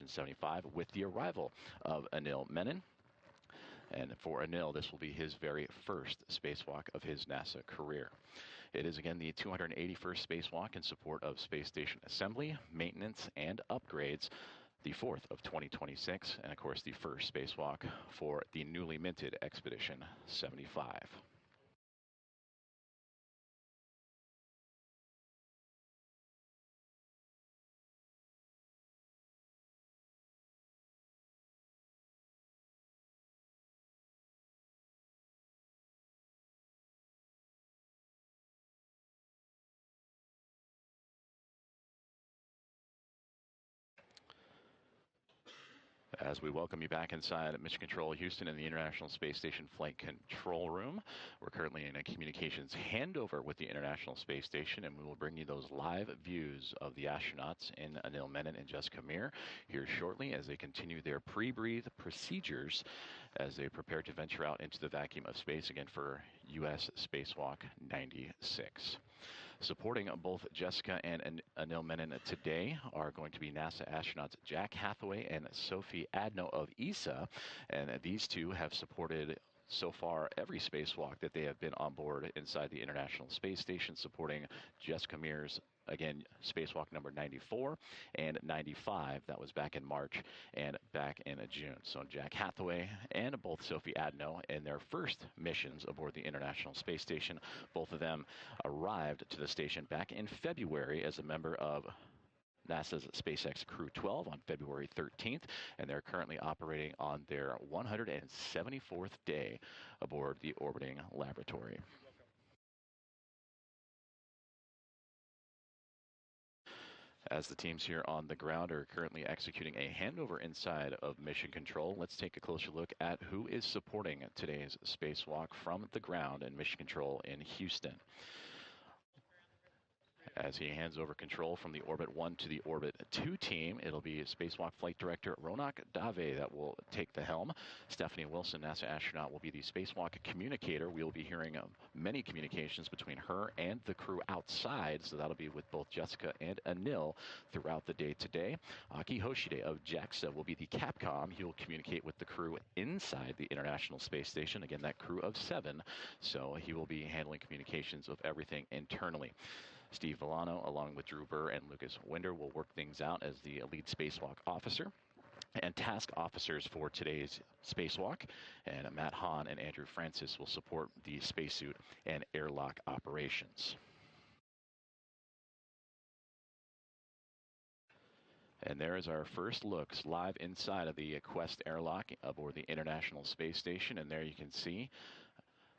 75 with the arrival of Anil Menon. And for Anil, this will be his very first spacewalk of his NASA career. It is again the 281st spacewalk in support of space station assembly, maintenance, and upgrades. The fourth of 2026, and of course the first spacewalk for the newly minted Expedition 75. As we welcome you back inside Mission Control Houston in the International Space Station Flight Control Room. We're currently in a communications handover with the International Space Station, and we will bring you those live views of the astronauts in Anil Menon and Jessica Meir here shortly as they continue their pre-breathe procedures as they prepare to venture out into the vacuum of space again for U.S. Spacewalk 96. Supporting both Jessica and Anil Menon today are going to be NASA astronauts Jack Hathaway and Sophie Adno of ESA, and these two have supported so far every spacewalk that they have been on board inside the International Space Station, supporting Jessica Meir's, again, spacewalk number 94 and 95. That was back in March and back in June. So Jack Hathaway and both Sophie Adno in their first missions aboard the International Space Station. Both of them arrived to the station back in February as a member of NASA's SpaceX Crew 12 on February 13th, and they're currently operating on their 174th day aboard the orbiting laboratory. As the teams here on the ground are currently executing a handover inside of Mission Control, let's take a closer look at who is supporting today's spacewalk from the ground in Mission Control in Houston. As he hands over control from the Orbit 1 to the Orbit 2 team, it'll be Spacewalk Flight Director Ronak Dave that will take the helm. Stephanie Wilson, NASA astronaut, will be the Spacewalk communicator. We'll be hearing many communications between her and the crew outside, so that'll be with both Jessica and Anil throughout the day today. Aki Hoshide of JAXA will be the Capcom. He will communicate with the crew inside the International Space Station. Again, that crew of 7, so he will be handling communications of everything internally. Steve Villano, along with Drew Burr and Lucas Winder, will work things out as the lead spacewalk officer. And task officers for today's spacewalk, and Matt Hahn and Andrew Francis will support the spacesuit and airlock operations. And there is our first looks live inside of the Quest airlock aboard the International Space Station, and there you can see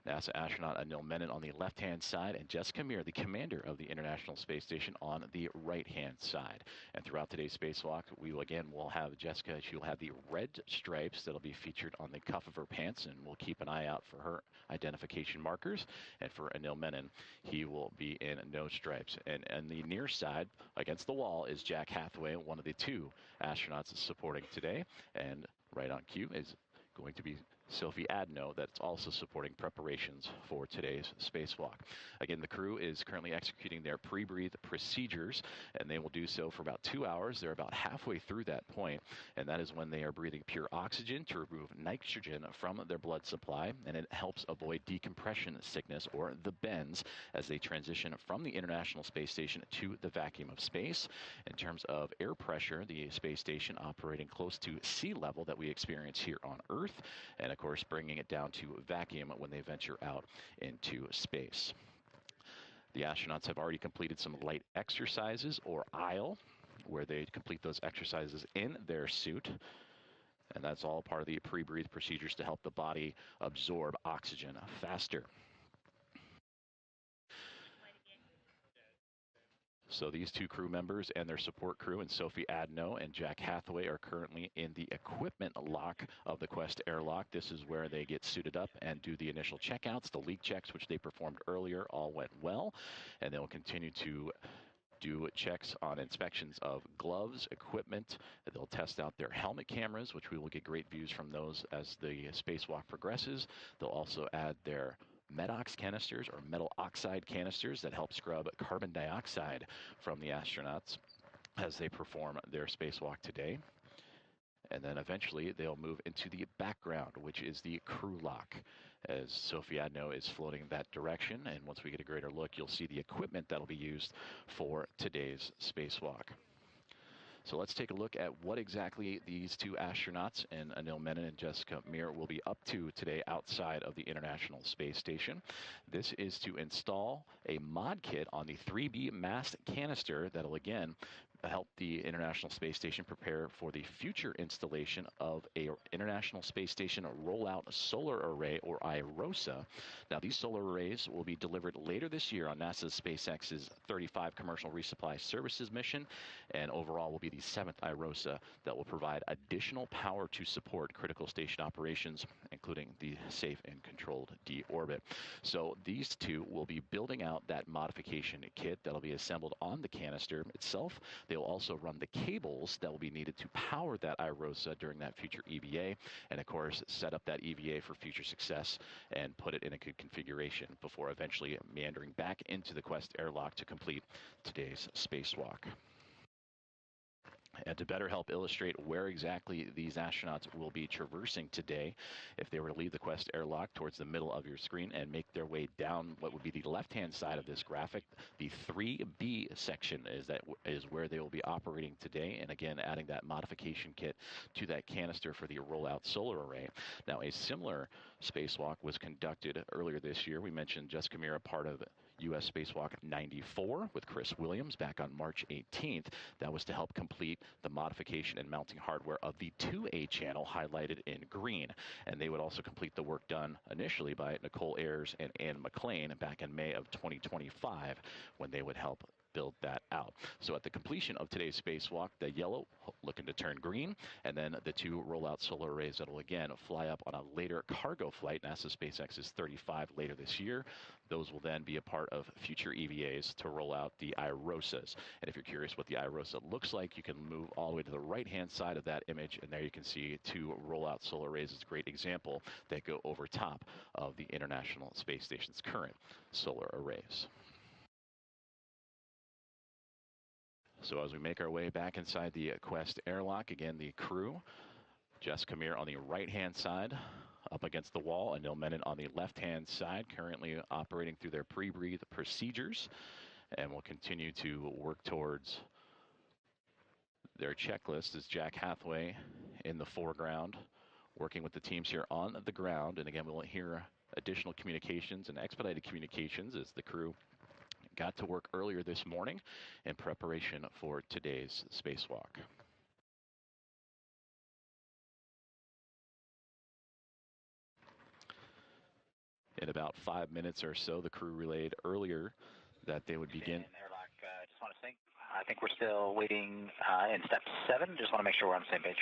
NASA astronaut Anil Menon on the left-hand side, and Jessica Meir, the commander of the International Space Station, on the right-hand side. And throughout today's spacewalk, we will have Jessica. She will have the red stripes that'll be featured on the cuff of her pants, and we'll keep an eye out for her identification markers. And for Anil Menon, he will be in no stripes. And on the near side, against the wall, is Jack Hathaway, one of the 2 astronauts supporting today. And right on cue is going to be Sophie Adno, that's also supporting preparations for today's spacewalk. Again, the crew is currently executing their pre-breathe procedures, and they will do so for about 2 hours. They're about halfway through that point, and that is when they are breathing pure oxygen to remove nitrogen from their blood supply, and it helps avoid decompression sickness, or the bends, as they transition from the International Space Station to the vacuum of space. In terms of air pressure, the space station operating close to sea level that we experience here on Earth, and of course bringing it down to vacuum when they venture out into space. The astronauts have already completed some light exercises, or ISLE, where they complete those exercises in their suit. And that's all part of the pre-breathe procedures to help the body absorb oxygen faster. So these 2 crew members and their support crew, and Sophie Adno and Jack Hathaway, are currently in the equipment lock of the Quest airlock. This is where they get suited up and do the initial checkouts. The leak checks, which they performed earlier, all went well, and they'll continue to do checks on inspections of gloves, equipment. They'll test out their helmet cameras, which we will get great views from those as the spacewalk progresses. They'll also add their MEDOX canisters, or metal oxide canisters, that help scrub carbon dioxide from the astronauts as they perform their spacewalk today. And then eventually they'll move into the background, which is the crew lock, as Sofiadno is floating that direction. And once we get a greater look, you'll see the equipment that'll be used for today's spacewalk. So let's take a look at what exactly these two astronauts, and Anil Menon and Jessica Meir, will be up to today outside of the International Space Station. This is to install a mod kit on the 3B mast canister that'll again help the International Space Station prepare for the future installation of a International Space Station rollout solar array, or IROSA. Now, these solar arrays will be delivered later this year on NASA's SpaceX's 35 commercial resupply services mission, and overall will be the 7th IROSA that will provide additional power to support critical station operations, including the safe and controlled deorbit. So these two will be building out that modification kit that'll be assembled on the canister itself. They will also run the cables that will be needed to power that IROSA during that future EVA, and of course set up that EVA for future success and put it in a good configuration before eventually meandering back into the Quest airlock to complete today's spacewalk. And to better help illustrate where exactly these astronauts will be traversing today, if they were to leave the Quest airlock towards the middle of your screen and make their way down what would be the left-hand side of this graphic, the 3B section is where they will be operating today, and again adding that modification kit to that canister for the rollout solar array. Now, a similar spacewalk was conducted earlier this year. We mentioned Jessica Meir, part of U.S. Spacewalk 94 with Chris Williams back on March 18th. That was to help complete the modification and mounting hardware of the 2A channel highlighted in green. And they would also complete the work done initially by Nicole Ayers and Ann McLean back in May of 2025 when they would help build that out. So at the completion of today's spacewalk, the yellow looking to turn green, and then the two rollout solar arrays that will again fly up on a later cargo flight, NASA SpaceX's 35 later this year. Those will then be a part of future EVAs to roll out the IROSAs. And if you're curious what the IROSA looks like, you can move all the way to the right-hand side of that image, and there you can see two rollout solar arrays. It's a great example that go over top of the International Space Station's current solar arrays. So as we make our way back inside the Quest airlock, again, the crew, Jessica Meir on the right-hand side, up against the wall, Anil Menon on the left-hand side, currently operating through their pre-breathe procedures, and will continue to work towards their checklist as Jack Hathaway in the foreground, working with the teams here on the ground. And again, we'll hear additional communications and expedited communications as the crew got to work earlier this morning in preparation for today's spacewalk. In about 5 minutes or so, the crew relayed earlier that they would begin. Airlock, just want to think. I think we're still waiting in step 7. Just want to make sure we're on the same page.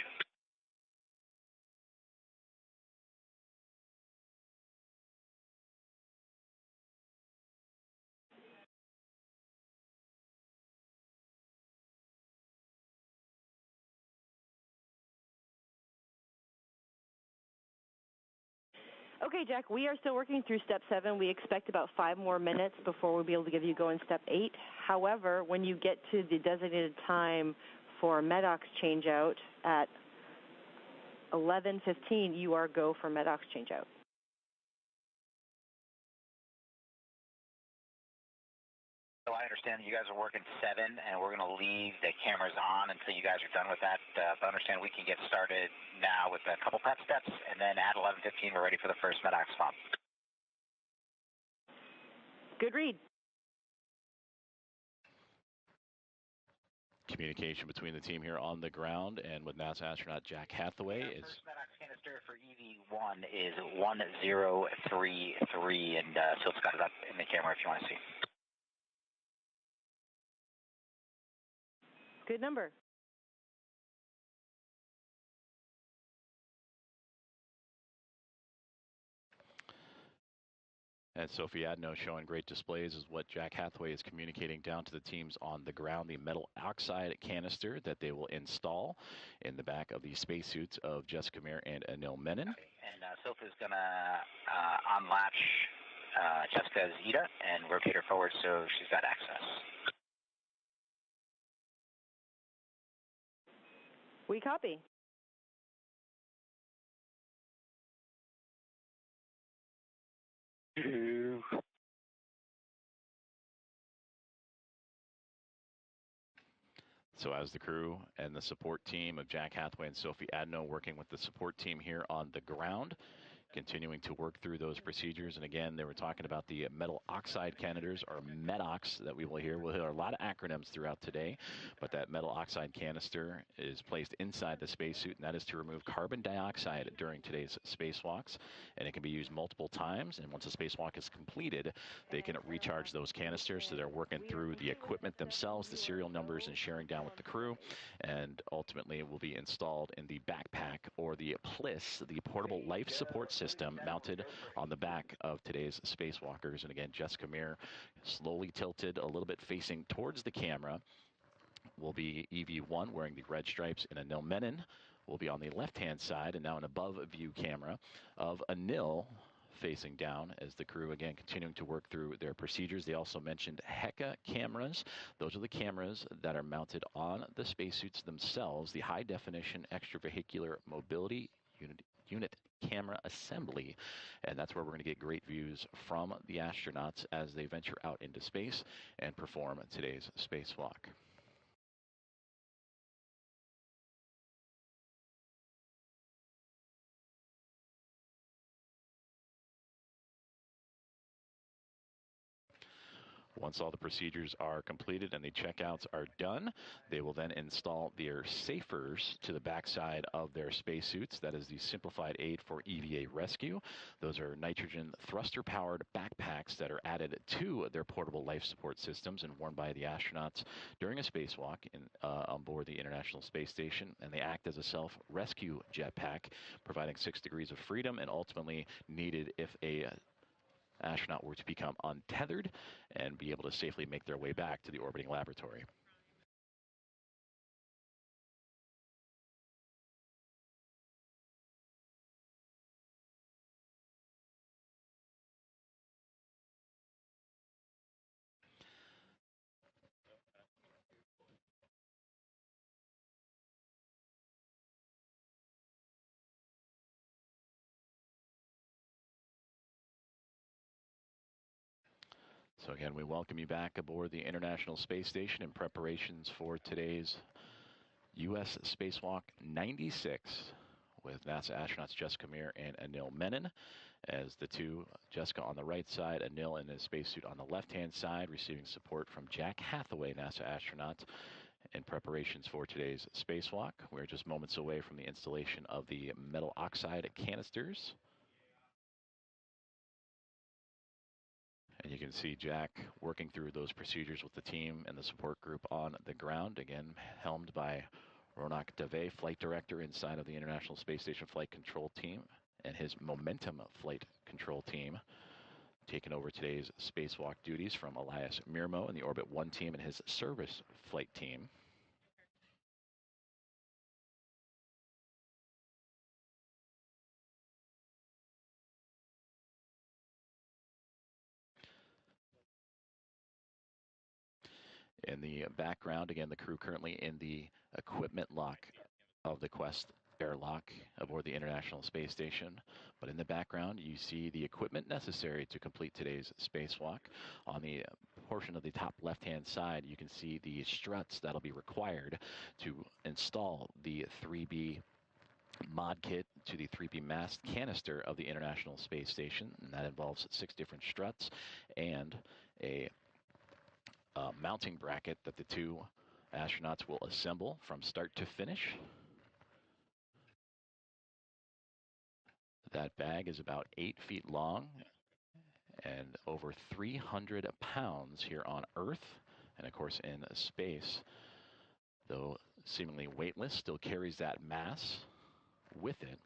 Okay, Jack, we are still working through step 7. We expect about 5 more minutes before we'll be able to give you go in step 8. However, when you get to the designated time for MEDOX changeout at 11:15, you are go for MEDOX changeout. So I understand that you guys are working 7, and we're going to leave the cameras on until you guys are done with that. But I understand we can get started now with a couple prep steps, and then at 11:15, we're ready for the first MEDOX swap. Good read. Communication between the team here on the ground and with NASA astronaut Jack Hathaway is. First MEDOX canister for EV1 is 1033, and Sil's got it up in the camera if you want to see. Good number. And Sofiadno showing great displays is what Jack Hathaway is communicating down to the teams on the ground, the metal oxide canister that they will install in the back of the spacesuits of Jessica Meir and Anil Menon. Okay. And Sophie's going to unlatch Jessica's ETA and rotate her forward so she's got access. We copy. So as the crew and the support team of Jack Hathaway and Sophie Adno working with the support team here on the ground, continuing to work through those procedures. And again, they were talking about the metal oxide canisters, or MEDOX, that we will hear. We'll hear a lot of acronyms throughout today, but that metal oxide canister is placed inside the spacesuit, and that is to remove carbon dioxide during today's spacewalks. And it can be used multiple times, and once a spacewalk is completed, they can recharge those canisters. So they're working through the equipment themselves, the serial numbers, and sharing down with the crew, and ultimately it will be installed in the backpack, or the PLIS, the portable life support system, mounted on the back of today's spacewalkers. And again, Jessica Meir, slowly tilted a little bit facing towards the camera, will be EV1 wearing the red stripes, and Anil Menon will be on the left-hand side, and now an above-view camera of Anil facing down as the crew again continuing to work through their procedures. They also mentioned HECA cameras. Those are the cameras that are mounted on the spacesuits themselves, the high-definition extravehicular mobility unit camera assembly, and that's where we're going to get great views from the astronauts as they venture out into space and perform today's spacewalk. Once all the procedures are completed and the checkouts are done, they will then install their safers to the backside of their spacesuits. That is the simplified aid for EVA rescue. Those are nitrogen thruster-powered backpacks that are added to their portable life support systems and worn by the astronauts during a spacewalk on board the International Space Station. And they act as a self-rescue jetpack, providing 6 degrees of freedom, and ultimately needed if a astronaut were to become untethered and be able to safely make their way back to the orbiting laboratory. So again, we welcome you back aboard the International Space Station in preparations for today's U.S. Spacewalk 96 with NASA astronauts Jessica Meir and Anil Menon, as the two, Jessica on the right side, Anil in his spacesuit on the left-hand side, receiving support from Jack Hathaway, NASA astronaut, in preparations for today's spacewalk. We're just moments away from the installation of the metal oxide canisters. And you can see Jack working through those procedures with the team and the support group on the ground, again helmed by Ronak Dave, flight director inside of the International Space Station Flight Control Team, and his Momentum Flight Control Team, taking over today's spacewalk duties from Elias Mirmo and the Orbit 1 team and his service flight team. In the background, again, the crew currently in the equipment lock of the Quest airlock aboard the International Space Station. But in the background, you see the equipment necessary to complete today's spacewalk. On the portion of the top left-hand side, you can see the struts that'll be required to install the 3B mod kit to the 3B mast canister of the International Space Station, and that involves 6 different struts and a mounting bracket that the two astronauts will assemble from start to finish. That bag is about 8 feet long and over 300 pounds here on Earth, and of course in space, though seemingly weightless, still carries that mass with it.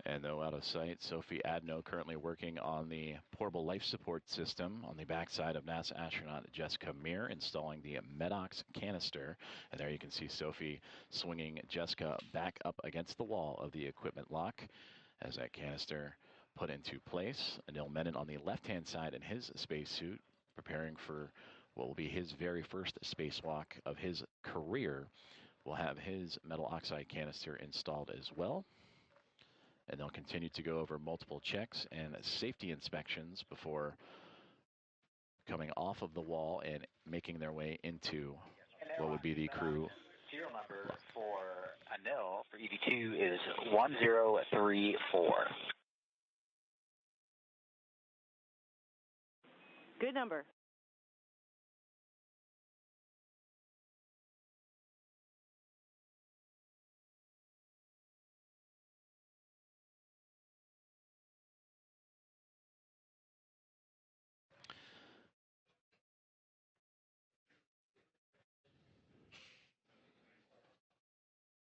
And though out of sight, Sophie Adno currently working on the portable life support system on the backside of NASA astronaut Jessica Meir, installing the MEDOX canister. And there you can see Sophie swinging Jessica back up against the wall of the equipment lock as that canister put into place. Anil Menon on the left-hand side in his spacesuit, preparing for what will be his very first spacewalk of his career. Will have his metal oxide canister installed as well. And they'll continue to go over multiple checks and safety inspections before coming off of the wall and making their way into what would be the crew. Serial number for Anil for EV2 is 1034. Good number.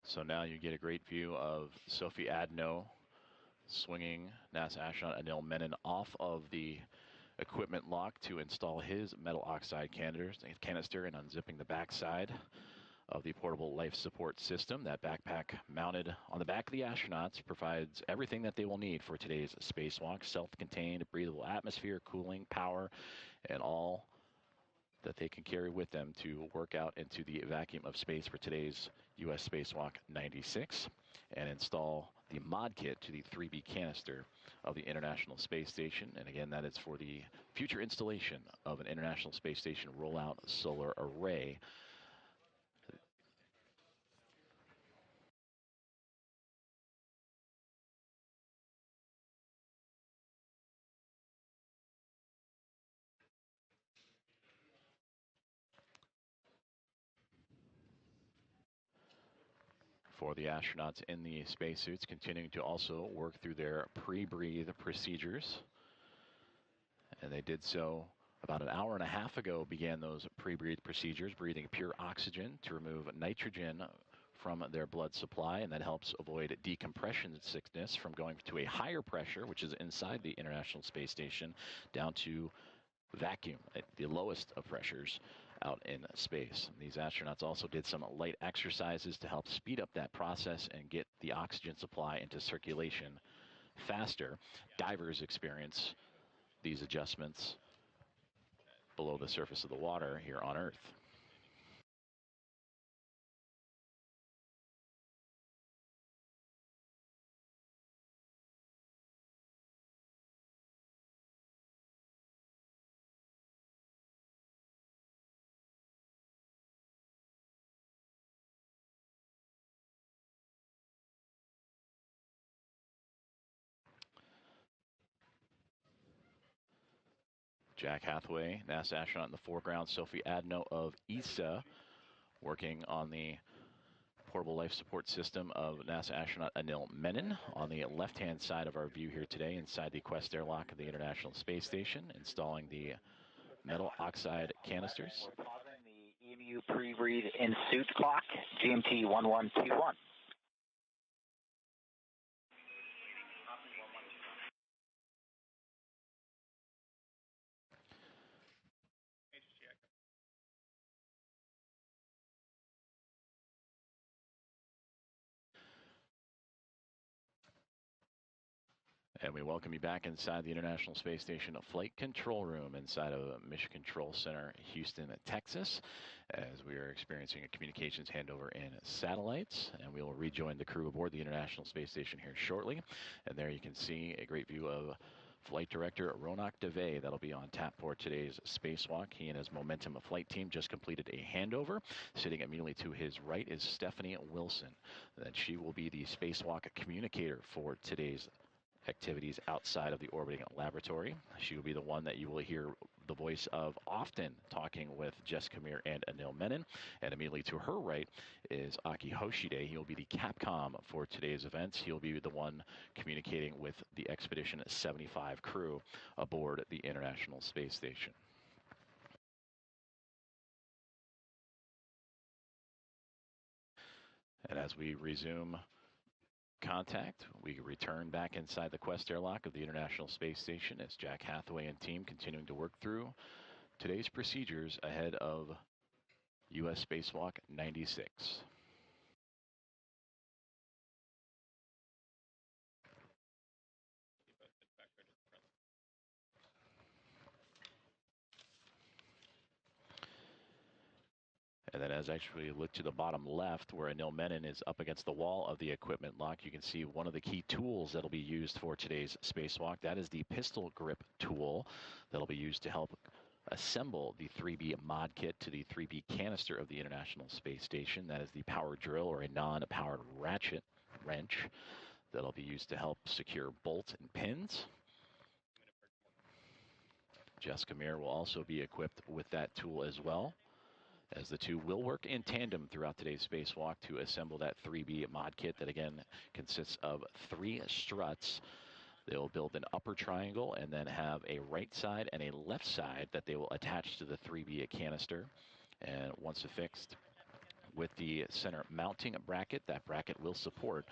So now you get a great view of Sophie Adno swinging NASA astronaut Anil Menon off of the equipment lock to install his metal oxide canister and unzipping the backside of the portable life support system. That backpack mounted on the back of the astronauts provides everything that they will need for today's spacewalk: self-contained, breathable atmosphere, cooling, power, and all that they can carry with them to work out into the vacuum of space for today's U.S. Spacewalk 96 and install the mod kit to the 3B canister of the International Space Station. And again, that is for the future installation of an International Space Station rollout solar array. For the astronauts in the spacesuits, continuing to also work through their pre-breathe procedures. And they did so about an hour and a half ago, began those pre-breathe procedures, breathing pure oxygen to remove nitrogen from their blood supply, and that helps avoid decompression sickness from going to a higher pressure, which is inside the International Space Station, down to vacuum at the lowest of pressures out in space. These astronauts also did some light exercises to help speed up that process and get the oxygen supply into circulation faster. Divers experience these adjustments below the surface of the water here on Earth. Jack Hathaway, NASA astronaut in the foreground. Sophie Adno of ESA working on the portable life support system of NASA astronaut Anil Menon on the left-hand side of our view here today inside the Quest airlock of the International Space Station, installing the metal oxide canisters. We're pausing the EMU pre-breathe in suit clock, GMT 1121. And we welcome you back inside the International Space Station Flight Control Room inside of Mission Control Center, Houston, Texas, as we are experiencing a communications handover in satellites. And we will rejoin the crew aboard the International Space Station here shortly. And there you can see a great view of Flight Director Ronak Dave. That'll be on tap for today's spacewalk. He and his Momentum flight team just completed a handover. Sitting immediately to his right is Stephanie Wilson. And she will be the spacewalk communicator for today's activities outside of the orbiting laboratory. She will be the one that you will hear the voice of often talking with Jessica Meir and Anil Menon. And immediately to her right is Aki Hoshide. He'll be the Capcom for today's events. He'll be the one communicating with the Expedition 75 crew aboard the International Space Station. And as we resume contact. We return back inside the Quest airlock of the International Space Station as Jack Hathaway and team continuing to work through today's procedures ahead of U.S. Spacewalk 96. And then as actually look to the bottom left where Anil Menon is up against the wall of the equipment lock, you can see one of the key tools that'll be used for today's spacewalk. That is the pistol grip tool that'll be used to help assemble the 3B mod kit to the 3B canister of the International Space Station. That is the power drill or a non-powered ratchet wrench that'll be used to help secure bolts and pins. Jessica Meir will also be equipped with that tool as well, as the two will work in tandem throughout today's spacewalk to assemble that 3B mod kit that again consists of 3 struts. They will build an upper triangle and then have a right side and a left side that they will attach to the 3B canister. And once affixed with the center mounting bracket, that bracket will support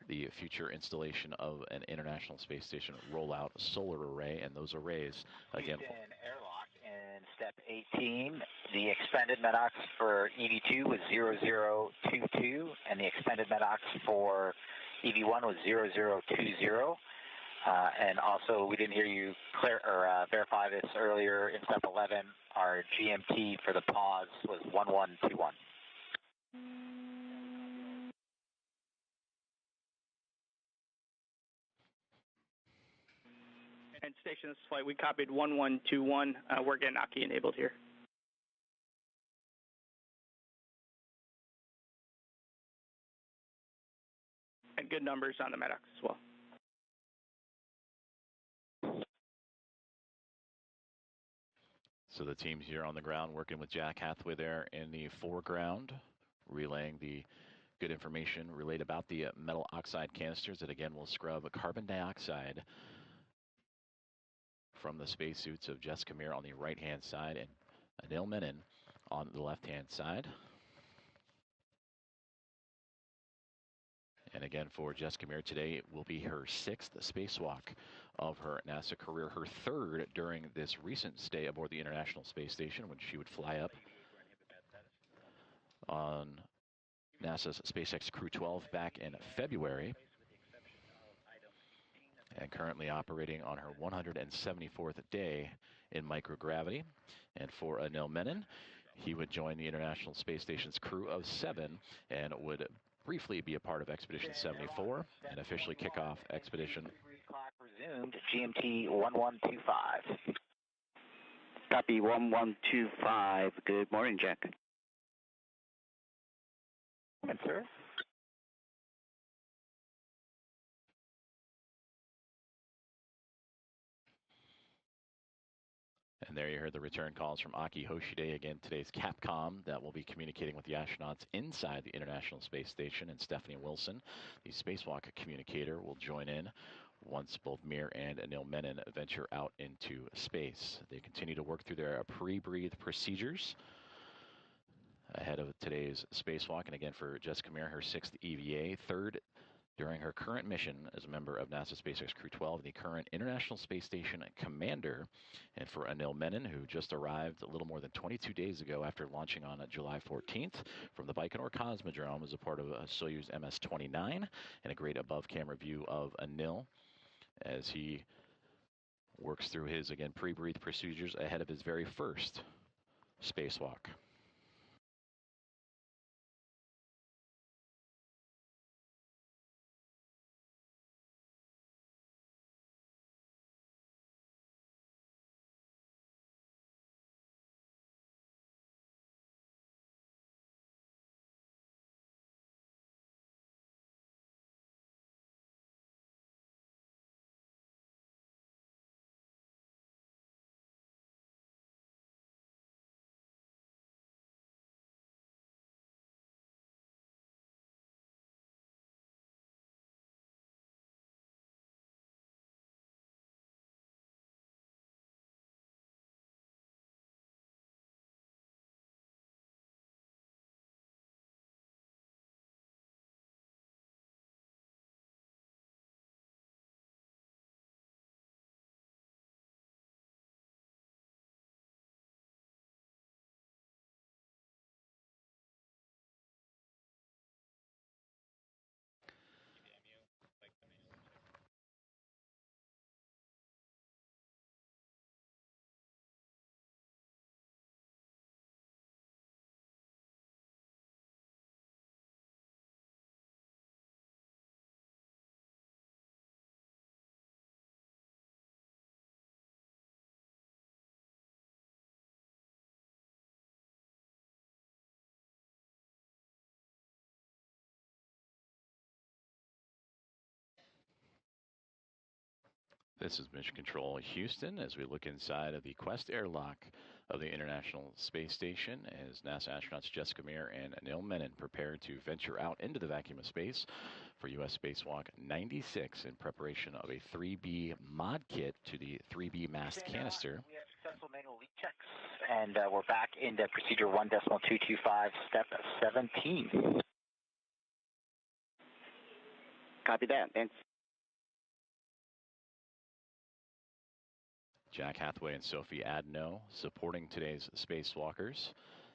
the future installation of an International Space Station rollout solar array. And those arrays, again, airlock in step 18. The expended MEDOX for EV2 was 0022, and the expended MEDOX for EV1 was 0020. And also, we didn't hear you verify this earlier in step 11. Our GMT for the pause was 1121. And station, this is flight. We copied 1121. We're getting Aki enabled here. And good numbers on the MEDOX as well. So the teams here on the ground working with Jack Hathaway there in the foreground, relaying the good information relayed about the metal oxide canisters that again will scrub carbon dioxide from the spacesuits of Jessica Meir on the right-hand side and Anil Menon on the left-hand side. And again, for Jessica Meir today, it will be her 6th spacewalk of her NASA career, her 3rd during this recent stay aboard the International Space Station when she would fly up on NASA's SpaceX Crew 12 back in February, and currently operating on her 174th day in microgravity. And for Anil Menon, he would join the International Space Station's crew of 7 and would briefly be a part of Expedition 74 and officially kick off Expedition. 3 o'clock resumed, GMT 1125. Copy 1125. Good morning, Jack. Yes, sir. And there you heard the return calls from Aki Hoshide, again, today's Capcom that will be communicating with the astronauts inside the International Space Station. And Stephanie Wilson, the spacewalk communicator, will join in once both Meir and Anil Menon venture out into space. They continue to work through their pre-breathe procedures ahead of today's spacewalk. And again, for Jessica Meir, her 6th EVA, 3rd during her current mission as a member of NASA SpaceX Crew 12, the current International Space Station commander. And for Anil Menon, who just arrived a little more than 22 days ago after launching on July 14th from the Baikonur Cosmodrome as a part of Soyuz MS-29, and a great above-camera view of Anil as he works through his, again, pre-breathe procedures ahead of his very first spacewalk. This is Mission Control Houston as we look inside of the Quest airlock of the International Space Station as NASA astronauts Jessica Meir and Anil Menon prepare to venture out into the vacuum of space for U.S. Spacewalk 96 in preparation of a 3B mod kit to the 3B mass canister. We have successful manual leak checks, and we're back into procedure 1.225, step 17. Copy that. Thanks. Jack Hathaway and Sophie Adno supporting today's spacewalkers.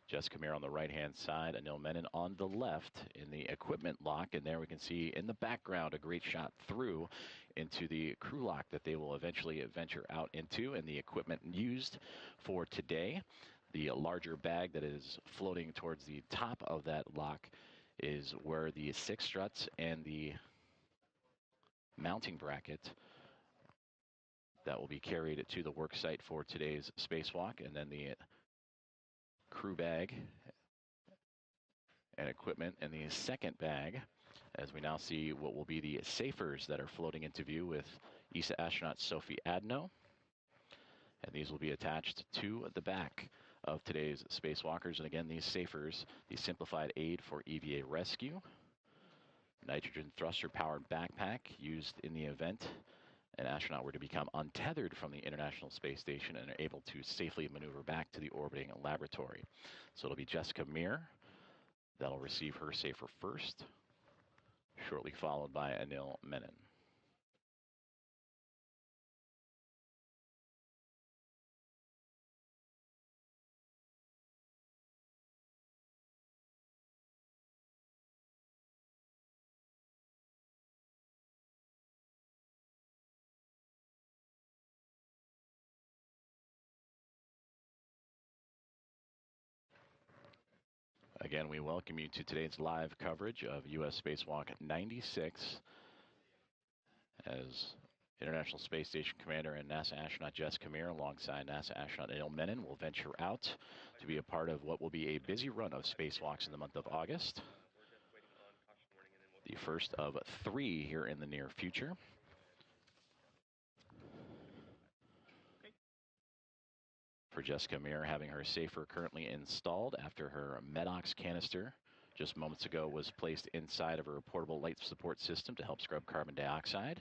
Jessica Meir on the right-hand side, Anil Menon on the left in the equipment lock. And there we can see in the background a great shot through into the crew lock that they will eventually venture out into, and the equipment used for today. The larger bag that is floating towards the top of that lock is where the 6 struts and the mounting bracket that will be carried to the work site for today's spacewalk, and then the crew bag and equipment in the second bag, as we now see what will be the safers that are floating into view with ESA astronaut Sophie Adno. And these will be attached to the back of today's spacewalkers. And again, these safers, the simplified aid for EVA rescue, nitrogen thruster powered backpack used in the event an astronaut were to become untethered from the International Space Station and are able to safely maneuver back to the orbiting laboratory. So it'll be Jessica Meir that'll receive her safer first, shortly followed by Anil Menon. Again, we welcome you to today's live coverage of U.S. Spacewalk 96 as International Space Station Commander and NASA astronaut Jessica Meir alongside NASA astronaut Anil Menon will venture out to be a part of what will be a busy run of spacewalks in the month of August. The first of 3 here in the near future. For Jessica Meir, having her safer currently installed after her MEDOX canister just moments ago was placed inside of her portable light support system to help scrub carbon dioxide.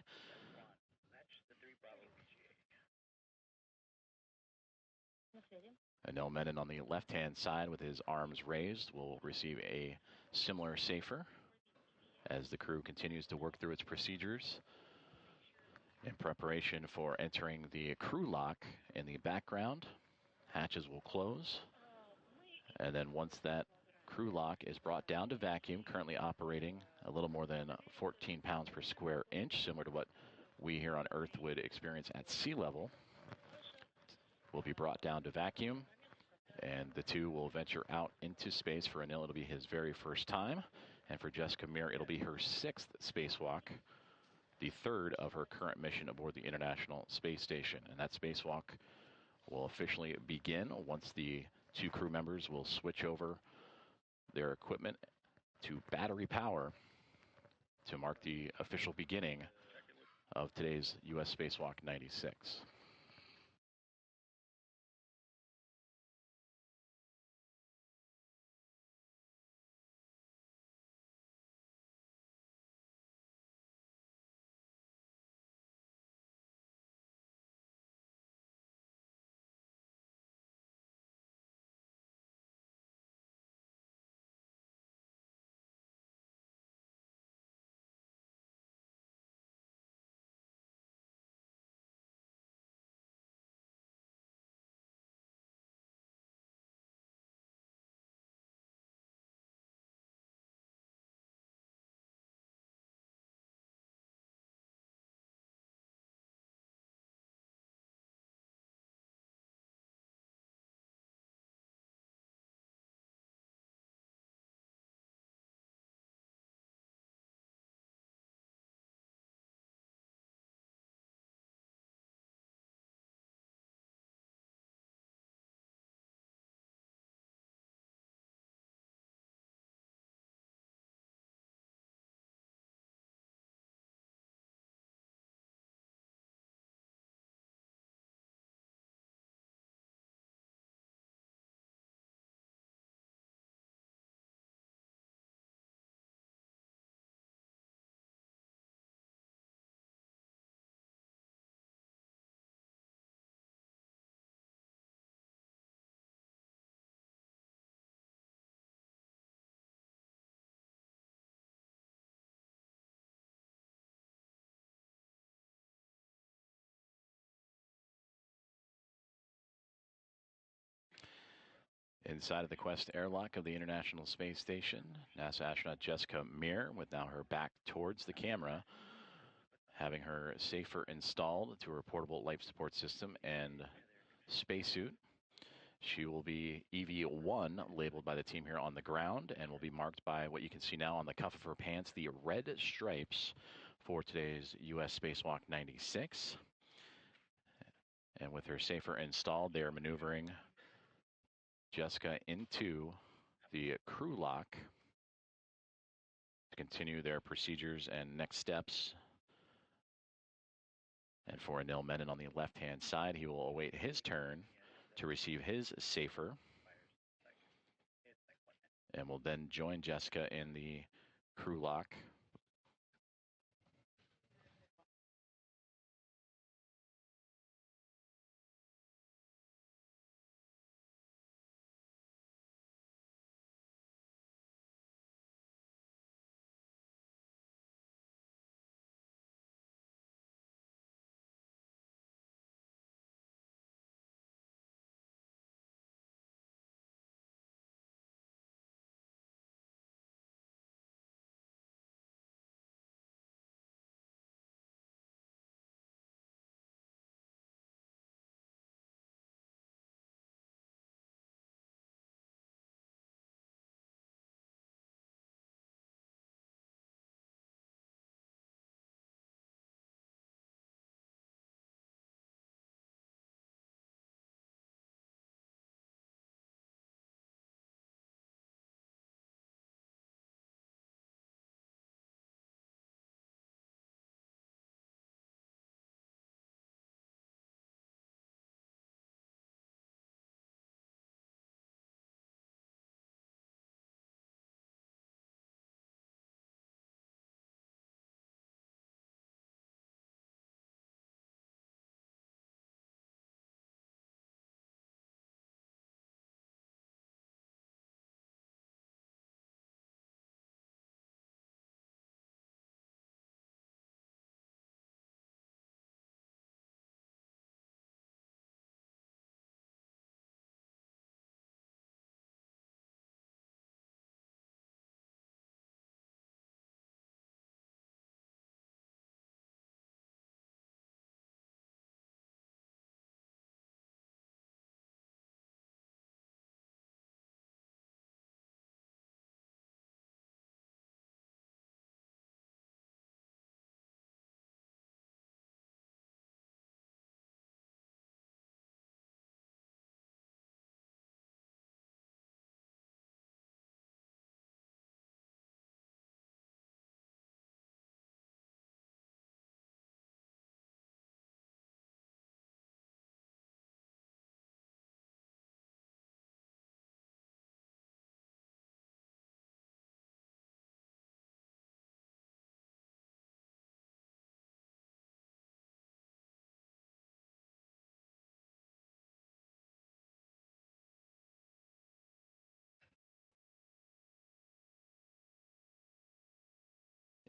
Anil Menon on the left-hand side with his arms raised will receive a similar safer as the crew continues to work through its procedures in preparation for entering the crew lock in the background. Hatches will close, and then once that crew lock is brought down to vacuum, currently operating a little more than 14 pounds per square inch, similar to what we here on Earth would experience at sea level, will be brought down to vacuum, and the two will venture out into space. For Anil, it'll be his very first time, and for Jessica Meir, it'll be her 6th spacewalk, the 3rd of her current mission aboard the International Space Station. And that spacewalk will officially begin once the 2 crew members will switch over their equipment to battery power to mark the official beginning of today's U.S. Spacewalk 96. Inside of the Quest airlock of the International Space Station, NASA astronaut Jessica Meir, with now her back towards the camera, having her safer installed to her portable life support system and spacesuit. She will be EV1 labeled by the team here on the ground and will be marked by what you can see now on the cuff of her pants, the red stripes for today's U.S. Spacewalk 96. And with her safer installed, they are maneuvering Jessica into the crew lock to continue their procedures and next steps. And for Anil Menon on the left-hand side, he will await his turn to receive his safer, and will then join Jessica in the crew lock.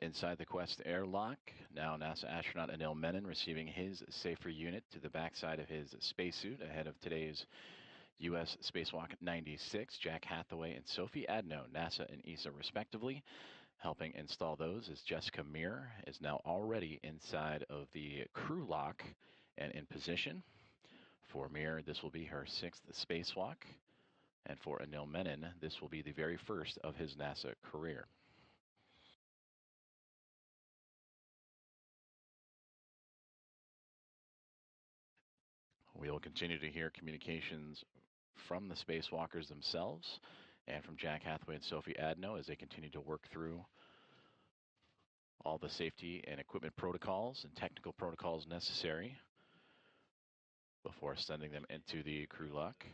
Inside the Quest airlock, now NASA astronaut Anil Menon receiving his safer unit to the backside of his spacesuit ahead of today's U.S. Spacewalk 96. Jack Hathaway and Sophie Adno, NASA and ESA respectively, helping install those as Jessica Meir is now already inside of the crew lock and in position. For Meir, this will be her 6th spacewalk, and for Anil Menon, this will be the very first of his NASA career. We will continue to hear communications from the spacewalkers themselves and from Jack Hathaway and Sophie Adno as they continue to work through all the safety and equipment protocols and technical protocols necessary before sending them into the crew lock.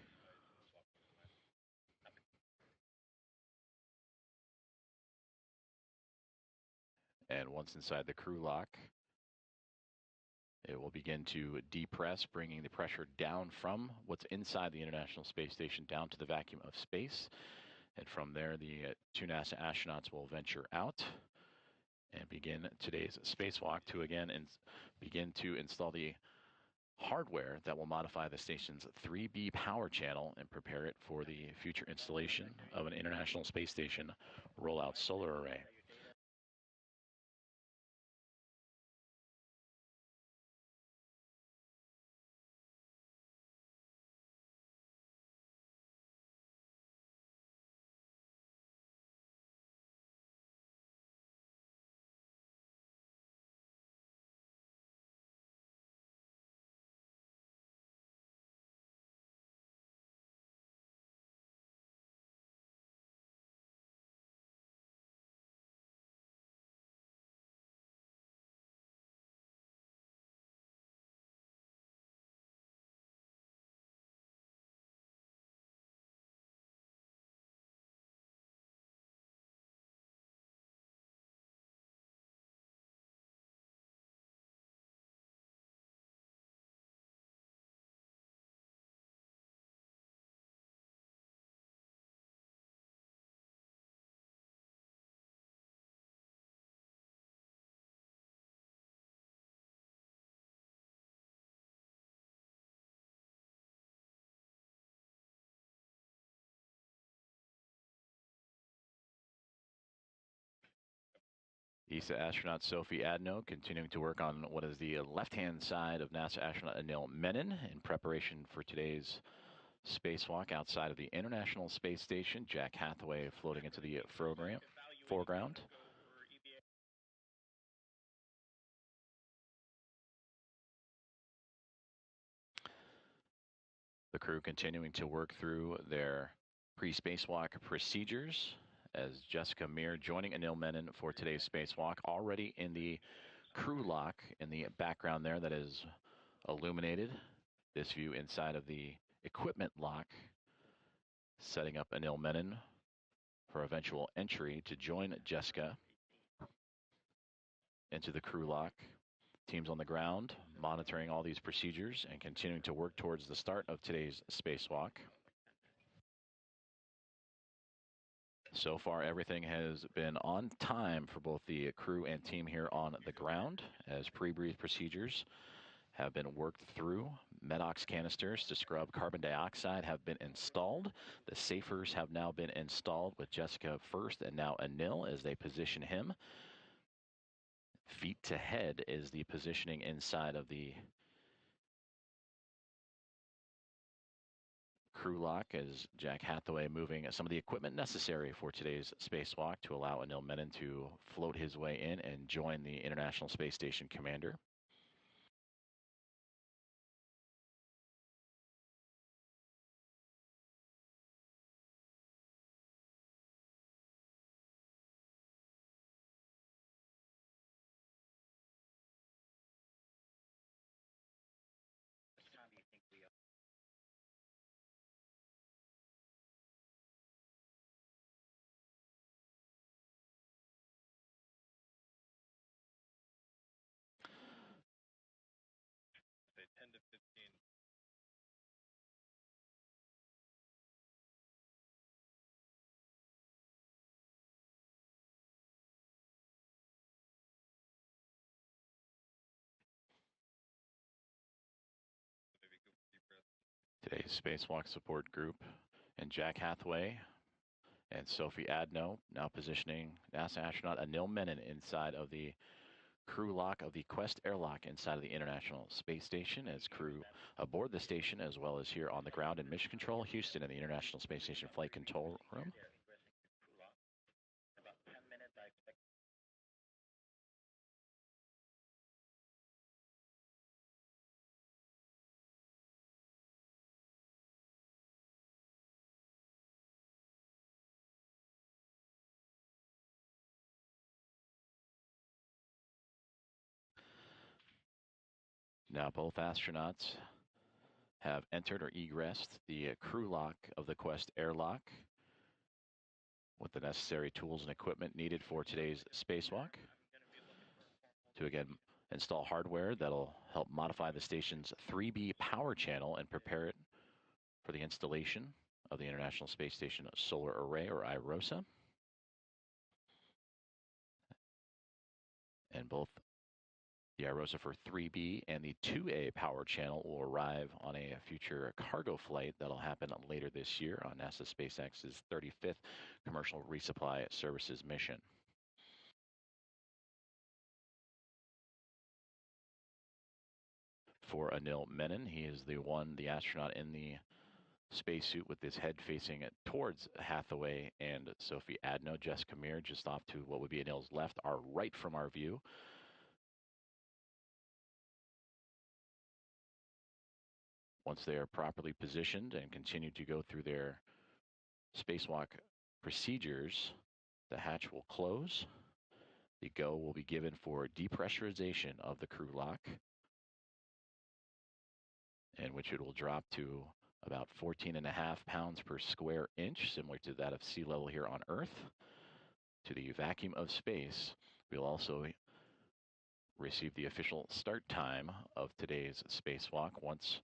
And once inside the crew lock, it will begin to depress, bringing the pressure down from what's inside the International Space Station down to the vacuum of space. And from there, the 2 NASA astronauts will venture out and begin today's spacewalk to again begin to install the hardware that will modify the station's 3B power channel and prepare it for the future installation of an International Space Station rollout solar array. ESA astronaut Sophie Adno continuing to work on what is the left-hand side of NASA astronaut Anil Menon in preparation for today's spacewalk outside of the International Space Station. Jack Hathaway floating into the foreground. The crew continuing to work through their pre-spacewalk procedures as Jessica Meir joining Anil Menon for today's spacewalk, already in the crew lock in the background there that is illuminated. This view inside of the equipment lock, setting up Anil Menon for eventual entry to join Jessica into the crew lock. Teams on the ground monitoring all these procedures and continuing to work towards the start of today's spacewalk. So far, everything has been on time for both the crew and team here on the ground as pre-breathe procedures have been worked through. Medox canisters to scrub carbon dioxide have been installed. The safers have now been installed with Jessica first and now Anil as they position him. Feet to head is the positioning inside of the crew lock as Jack Hathaway moving some of the equipment necessary for today's spacewalk to allow Anil Menon to float his way in and join the International Space Station commander. Today's spacewalk support group and Jack Hathaway and Sophie Adno now positioning NASA astronaut Anil Menon inside of the crew lock of the Quest airlock inside of the International Space Station as crew aboard the station as well as here on the ground in Mission Control Houston in the International Space Station Flight Control Room. Now both astronauts have entered or egressed the crew lock of the Quest airlock with the necessary tools and equipment needed for today's spacewalk to again install hardware that'll help modify the station's 3B power channel and prepare it for the installation of the International Space Station Solar Array, or IROSA. And both The IROSA for 3B and the 2A power channel will arrive on a future cargo flight that'll happen later this year on NASA SpaceX's 35th Commercial Resupply Services mission. For Anil Menon, he is the astronaut in the spacesuit with his head facing towards Hathaway and Sophie Adno. Jessica Meir just off to what would be Anil's left, are right from our view. Once they are properly positioned and continue to go through their spacewalk procedures, the hatch will close. The go will be given for depressurization of the crew lock, in which it will drop to about 14.5 pounds per square inch, similar to that of sea level here on Earth. To the vacuum of space, we'll also receive the official start time of today's spacewalk once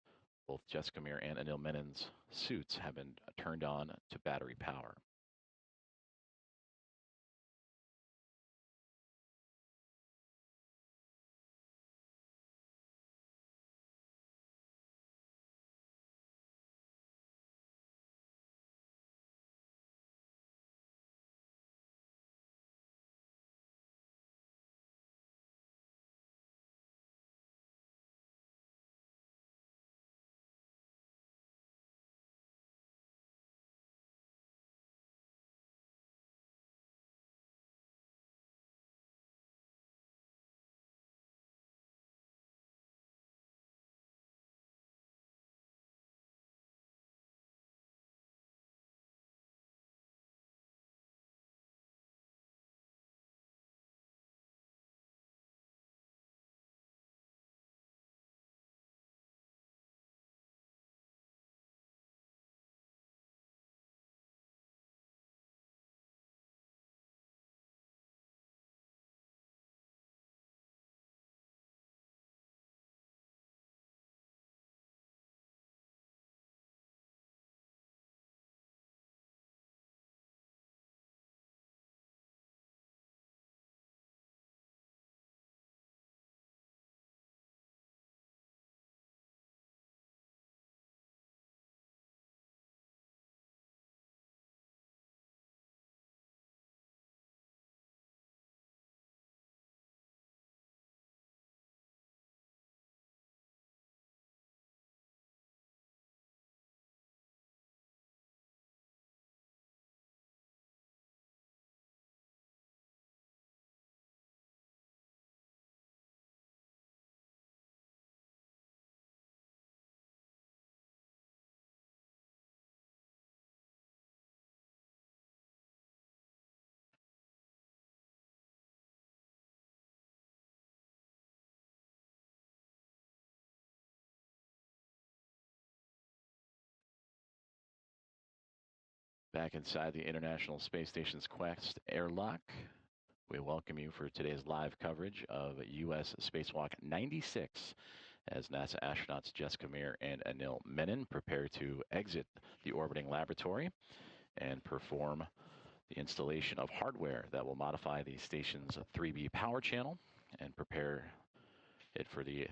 both Jessica Meir and Anil Menon's suits have been turned on to battery power. Back inside the International Space Station's Quest airlock, we welcome you for today's live coverage of U.S. Spacewalk 96 as NASA astronauts Jessica Meir and Anil Menon prepare to exit the orbiting laboratory and perform the installation of hardware that will modify the station's 3B power channel and prepare it for the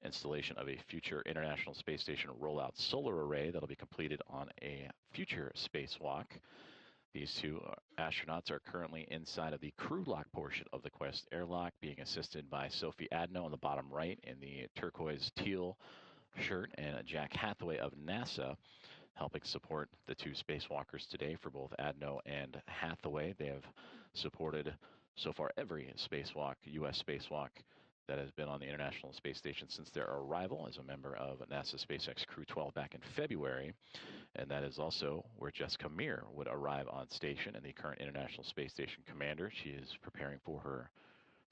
installation of a future International Space Station rollout solar array that'll be completed on a future spacewalk. These two astronauts are currently inside of the crew lock portion of the Quest airlock, being assisted by Sophie Adno on the bottom right in the turquoise teal shirt, and Jack Hathaway of NASA helping support the two spacewalkers today. For both Adno and Hathaway, they have supported so far every spacewalk, U.S. spacewalk, that has been on the International Space Station since their arrival as a member of NASA SpaceX Crew 12 back in February. And that is also where Jessica Meir would arrive on station, and the current International Space Station commander. She is preparing for her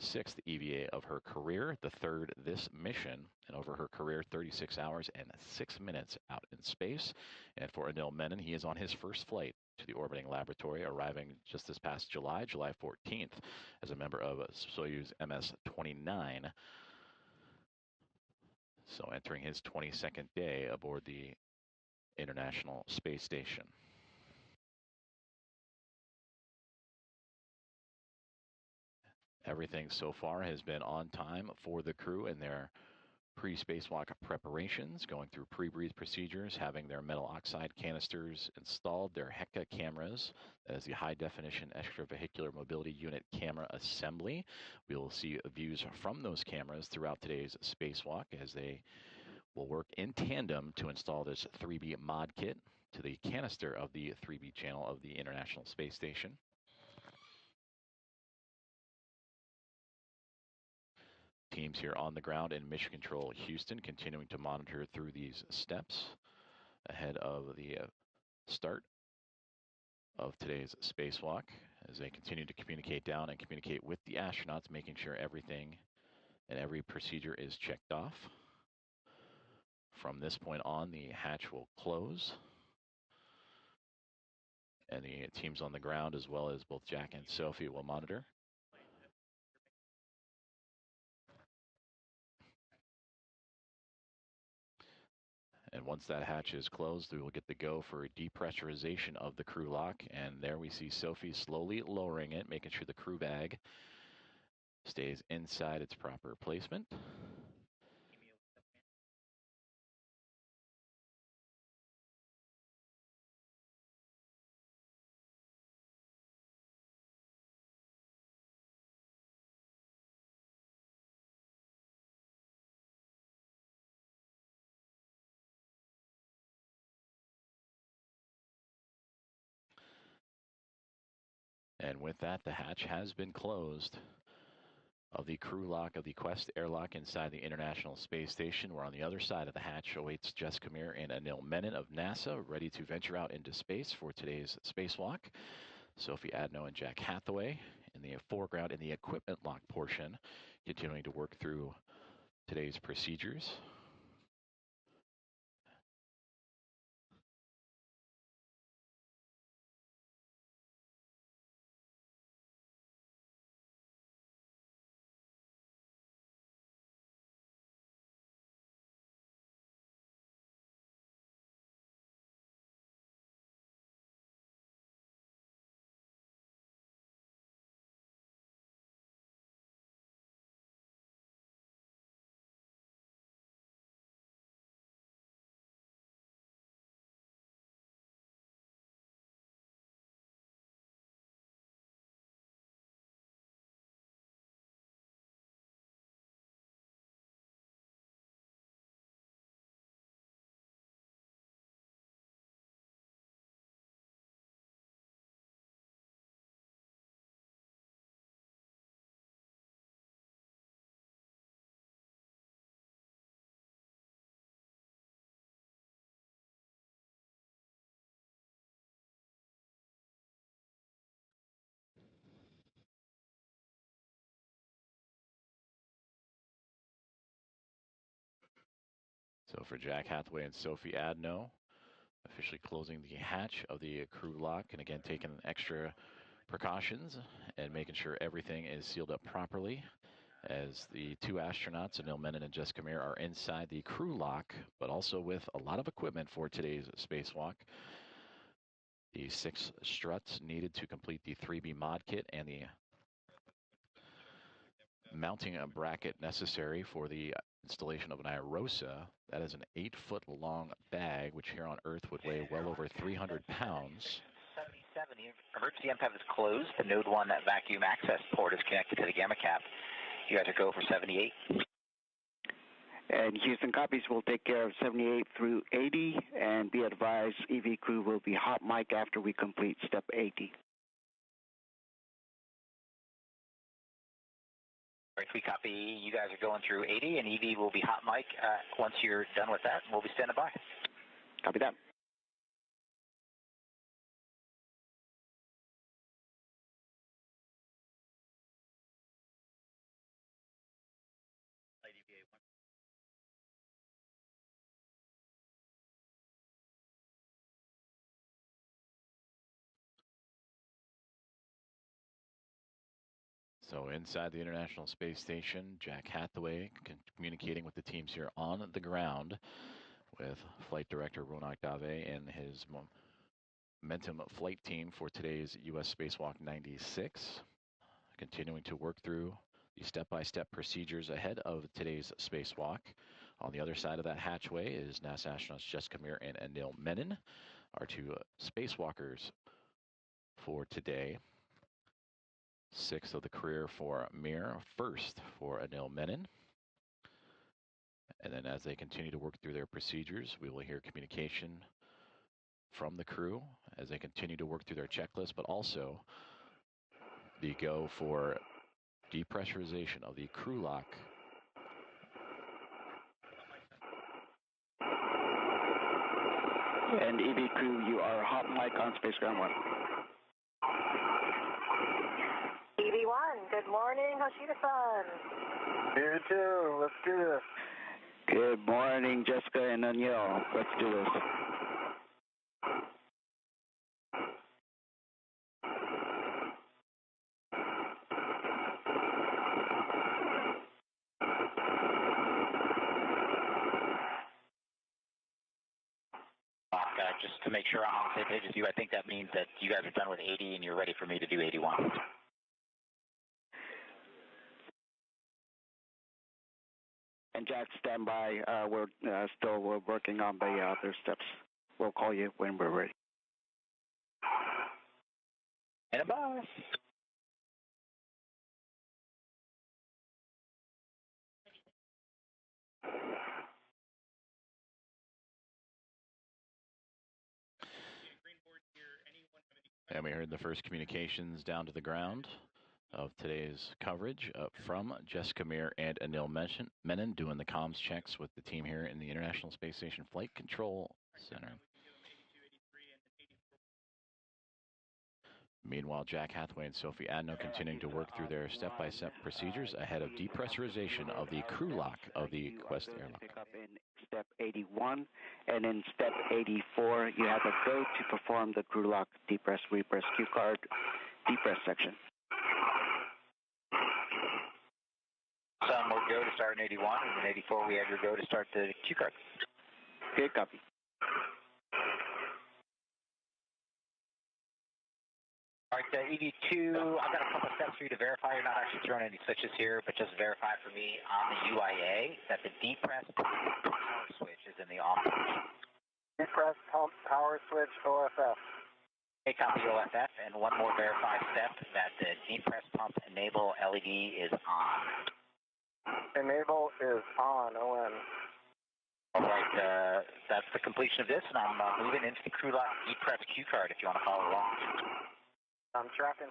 6th EVA of her career, the 3rd this mission, and over her career, 36 hours and 6 minutes out in space. And for Anil Menon, he is on his first flight to the orbiting laboratory, arriving just this past July 14th, as a member of Soyuz MS-29. So entering his 22nd day aboard the International Space Station. Everything so far has been on time for the crew and their pre-spacewalk preparations, going through pre-breathe procedures, having their metal oxide canisters installed, their HECA cameras, that is the high-definition extravehicular mobility unit camera assembly. We will see views from those cameras throughout today's spacewalk as they will work in tandem to install this 3B mod kit to the canister of the 3B channel of the International Space Station. Teams here on the ground in Mission Control Houston continuing to monitor through these steps ahead of the start of today's spacewalk as they continue to communicate down and communicate with the astronauts, making sure everything and every procedure is checked off. From this point on, the hatch will close, and the teams on the ground, as well as both Jack and Sophie, will monitor. And once that hatch is closed, we will get the go for depressurization of the crew lock. And there we see Sophie slowly lowering it, making sure the crew bag stays inside its proper placement. And with that, the hatch has been closed of the crew lock of the Quest airlock inside the International Space Station. We're on the other side of the hatch awaits Jessica Meir and Anil Menon of NASA, ready to venture out into space for today's spacewalk. Sophie Adno and Jack Hathaway in the foreground in the equipment lock portion, continuing to work through today's procedures. So for Jack Hathaway and Sophie Adno, officially closing the hatch of the crew lock, and again taking extra precautions and making sure everything is sealed up properly as the two astronauts, Anil Menon and Jessica Meir, are inside the crew lock, but also with a lot of equipment for today's spacewalk. The 6 struts needed to complete the 3B mod kit and the mounting a bracket necessary for the installation of an IROSA. That is an 8-foot long bag, which here on Earth would weigh well over 300 pounds. 77, the emergency MPAP is closed. The node 1 vacuum access port is connected to the gamma cap. You guys are go for 78. And Houston copies will take care of 78 through 80, and be advised, EV crew will be hot mic after we complete step 80. All right, we copy. You guys are going through 80, and EV will be hot mic once you're done with that, and we'll be standing by. Copy that. So inside the International Space Station, Jack Hathaway communicating with the teams here on the ground with Flight Director Ronak Dave and his Momentum flight team for today's U.S. Spacewalk 96. continuing to work through the step-by-step procedures ahead of today's spacewalk. On the other side of that hatchway is NASA astronauts Jessica Meir and Anil Menon, our two spacewalkers for today. Sixth of the career for Meir, first for Anil Menon. And then as they continue to work through their procedures, we will hear communication from the crew as they continue to work through their checklist, but also the go for depressurization of the crew lock. And EV crew, you are hot mic on Space Ground 1. EV1, good morning, Hoshida-san. Here too, let's do this. Good morning, Jessica and Anil. Let's do this. Just to make sure I'm on the same page as you, I think that means that you guys are done with 80 and you're ready for me to do 81. And Jack, stand by. We're working on the other steps. We'll call you when we're ready. And bye. And we heard the first communications down to the ground of today's coverage from Jessica Meir and Anil Menon doing the comms checks with the team here in the International Space Station Flight Control Center. Meanwhile, Jack Hathaway and Sophie Adno continuing to work through their step-by-step procedures ahead of depressurization of the crew lock of the Quest airlock. Pick up in step 81, and in step 84, you have a go to perform the crew lock depress, repress cue card depress section. Some more go to start in 81, and in 84 we have your go to start the cue card. Okay, copy. All right, EV2, I've got a couple of steps for you to verify. You're not actually throwing any switches here, but just verify for me on the UIA that the depress power switch is in the off position. Depress pump power switch OFF. Okay, copy OFF, and one more verified step that the depress pump enable LED is on. Enable is on, ON. All right, that's the completion of this, and I'm moving into the crew lock depress cue card if you want to follow along. I'm tracking.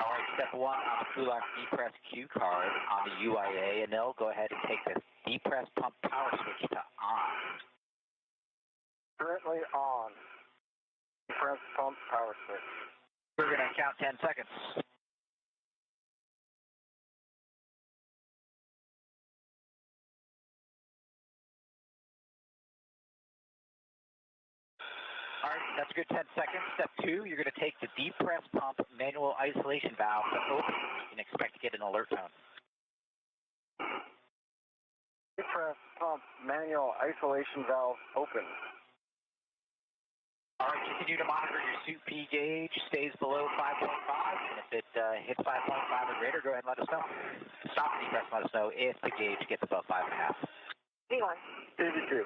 All right, step 1 on the crew lock depress cue card on the UIA, and they'll go ahead and take the depress pump power switch to on. Currently on. Depress pump power switch. We're going to count 10 seconds. All right, that's a good 10 seconds. Step 2, you're going to take the depress pump manual isolation valve to open. You can expect to get an alert tone. Depress pump manual isolation valve open. All right, continue to monitor your suit P gauge. Stays below 5.5, and if it hits 5.5 or greater, go ahead and let us know. Stop the depress and let us know if the gauge gets above 5.5. V1. EV2.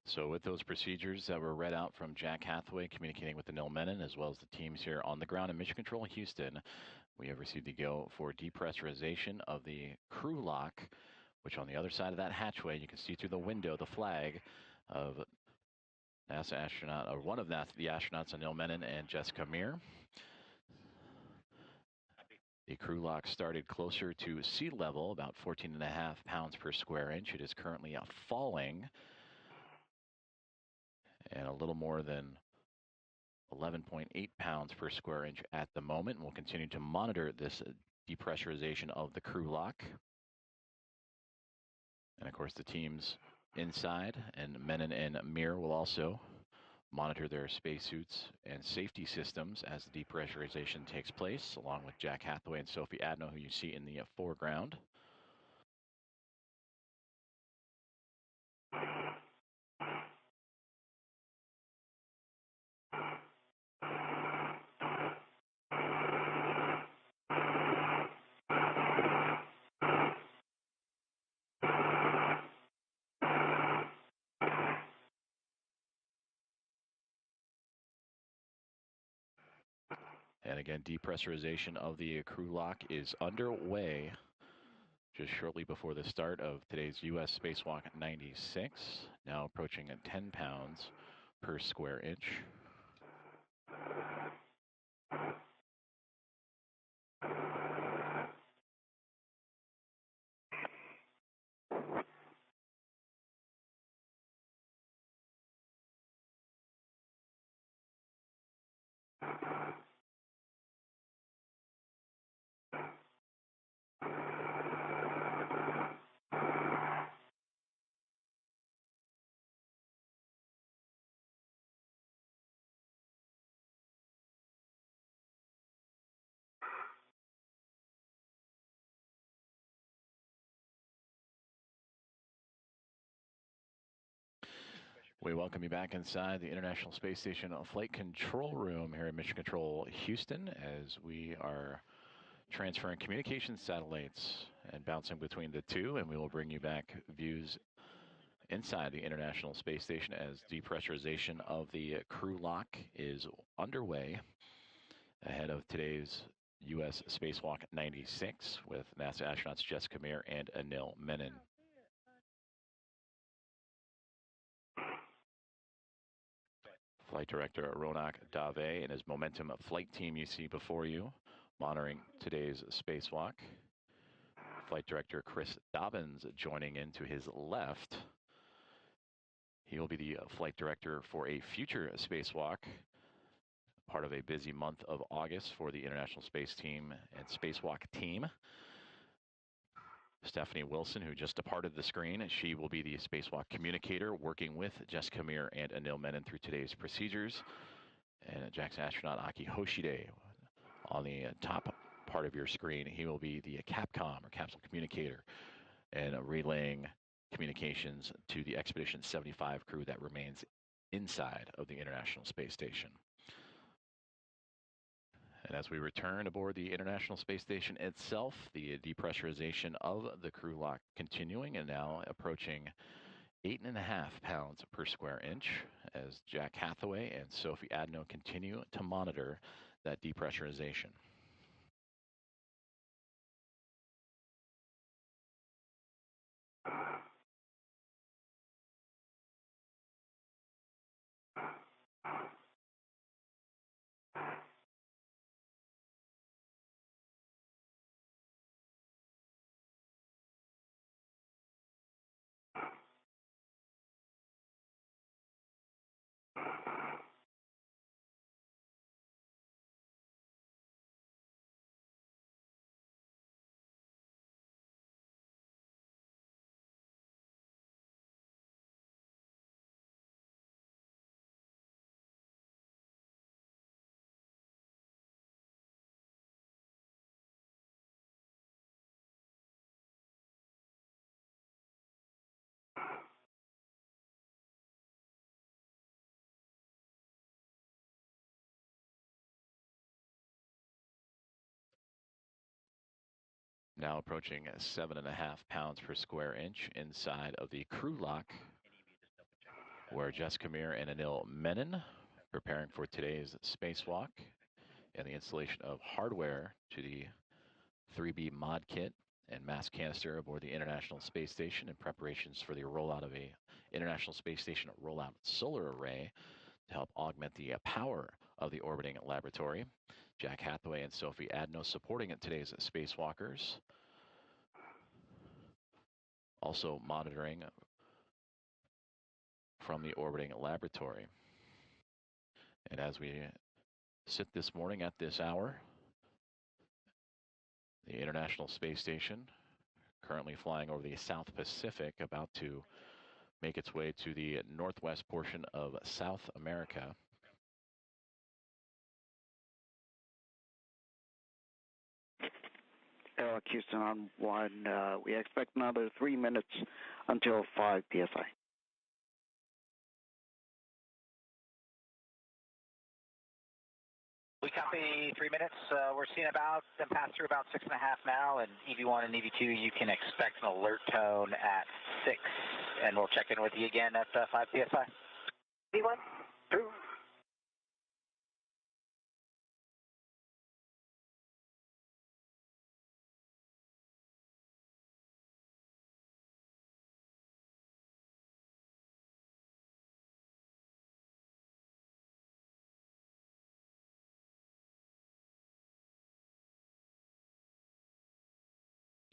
So with those procedures that were read out from Jack Hathaway communicating with Anil Menon, as well as the teams here on the ground in Mission Control Houston, we have received the go for depressurization of the crew lock, which on the other side of that hatchway, you can see through the window the flag of NASA astronaut, or one of the astronauts, Anil Menon and Jessica Meir. The crew lock started closer to sea level, about 14.5 pounds per square inch. It is currently falling, and a little more than 11.8 pounds per square inch at the moment. And we'll continue to monitor this depressurization of the crew lock. And of course, the teams inside and Menon and Meir will also monitor their spacesuits and safety systems as the depressurization takes place, along with Jack Hathaway and Sophie Adno, who you see in the foreground. And again, depressurization of the crew lock is underway just shortly before the start of today's U.S. Spacewalk 96, now approaching 10 pounds per square inch. We welcome you back inside the International Space Station Flight Control Room here in Mission Control Houston, as we are transferring communication satellites and bouncing between the two, and we will bring you back views inside the International Space Station as depressurization of the crew lock is underway ahead of today's U.S. Spacewalk 96 with NASA astronauts Jessica Meir and Anil Menon. Flight Director Ronak Dave and his Momentum flight team you see before you, monitoring today's spacewalk. Flight Director Chris Dobbins joining in to his left. He will be the flight director for a future spacewalk, part of a busy month of August for the International Space Team and Spacewalk team. Stephanie Wilson, who just departed the screen, she will be the spacewalk communicator, working with Jessica Meir and Anil Menon through today's procedures. And Jack's astronaut Aki Hoshide on the top part of your screen, he will be the Capcom or capsule communicator and relaying communications to the Expedition 75 crew that remains inside of the International Space Station. And as we return aboard the International Space Station itself, the depressurization of the crew lock continuing and now approaching 8.5 pounds per square inch as Jack Hathaway and Sophie Adno continue to monitor that depressurization. Now approaching 7.5 pounds per square inch inside of the crew lock, where Jessica Meir and Anil Menon preparing for today's spacewalk and the installation of hardware to the 3B mod kit and mass canister aboard the International Space Station in preparations for the rollout of a International Space Station rollout solar array to help augment the power of the orbiting laboratory. Jack Hathaway and Sophie Adno supporting today's spacewalkers. Also monitoring from the orbiting laboratory. And as we sit this morning at this hour, the International Space Station currently flying over the South Pacific, about to make its way to the northwest portion of South America. Houston on 1. We expect another 3 minutes until 5 psi. We copy 3 minutes. We're seeing about them pass through about 6.5 now, and EV1 and EV2, you can expect an alert tone at 6, and we'll check in with you again at 5 psi. EV1, 2.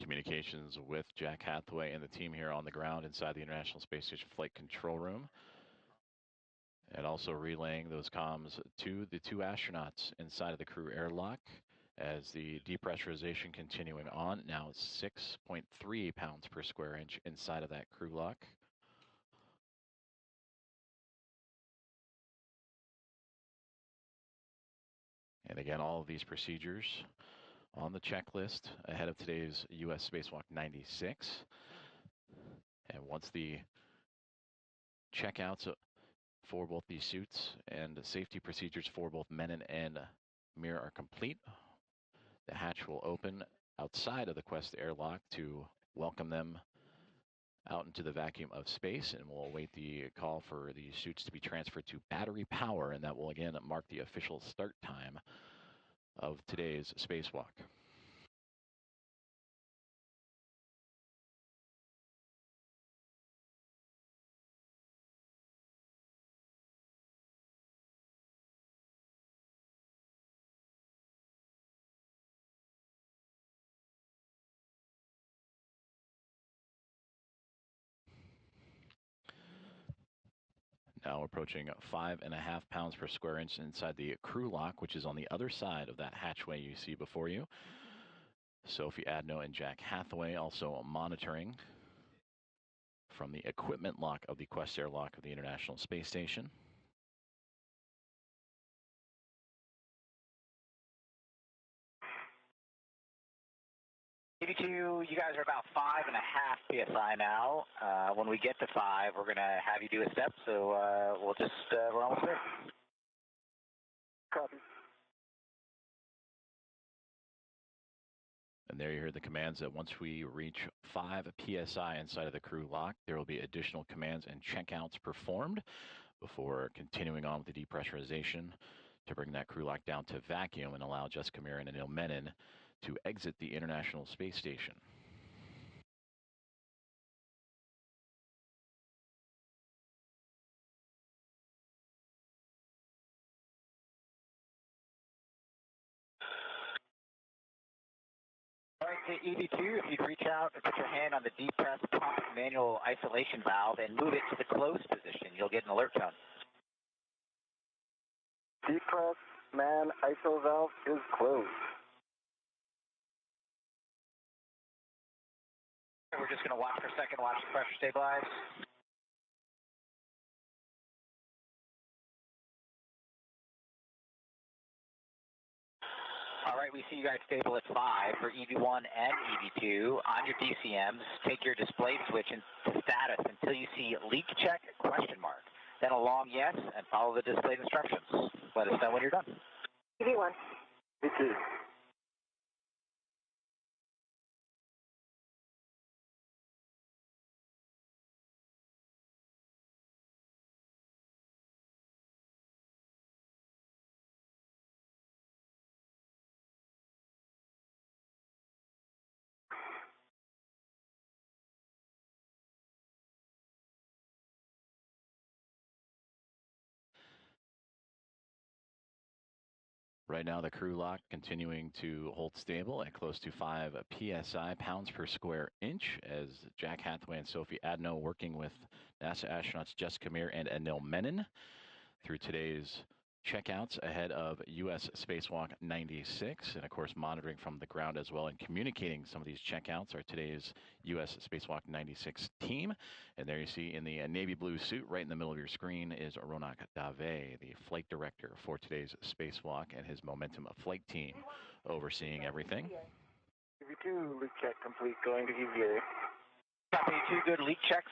Communications with Jack Hathaway and the team here on the ground inside the International Space Station Flight Control Room. And also relaying those comms to the 2 astronauts inside of the crew airlock as the depressurization continuing on. Now it's 6.3 pounds per square inch inside of that crew lock. And again, all of these procedures on the checklist ahead of today's U.S. Spacewalk 96. And once the checkouts for both these suits and safety procedures for both Menon and Meir are complete, the hatch will open outside of the Quest airlock to welcome them out into the vacuum of space, and we'll await the call for the suits to be transferred to battery power, and that will again mark the official start time of today's spacewalk. Now approaching 5.5 pounds per square inch inside the crew lock, which is on the other side of that hatchway you see before you. Sophie Adno and Jack Hathaway also monitoring from the equipment lock of the Quest airlock of the International Space Station. EV2, you guys are about 5.5 psi now. When we get to 5, we're going to have you do a step, so we'll just, we're almost there. Copy. And there you hear the commands that once we reach 5 psi inside of the crew lock, there will be additional commands and checkouts performed before continuing on with the depressurization to bring that crew lock down to vacuum and allow Jessica Meir and Anil Menon to exit the International Space Station. All right, to EV2, if you'd reach out and put your hand on the depress pump manual isolation valve and move it to the closed position, you'll get an alert tone. Depress man ISO valve is closed. We're just going to watch for a second, watch the pressure stabilize. All right, we see you guys stable at 5 for EV1 and EV2. On your DCMs, take your display switch into status until you see leak check ? Then a long yes and follow the displayed instructions. Let us know when you're done. EV1. EV2. Right now, the crew lock continuing to hold stable at close to 5 psi, pounds per square inch, as Jack Hathaway and Sophie Adno working with NASA astronauts Jessica Meir and Anil Menon through today's checkouts ahead of U.S. Spacewalk 96, and of course monitoring from the ground as well and communicating some of these checkouts are today's U.S. Spacewalk 96 team. And there you see in the navy blue suit right in the middle of your screen is Ronak Dave, the flight director for today's spacewalk, and his Momentum flight team overseeing everything. EV2 leak check complete, going to EVA. Copy, 2 good leak checks,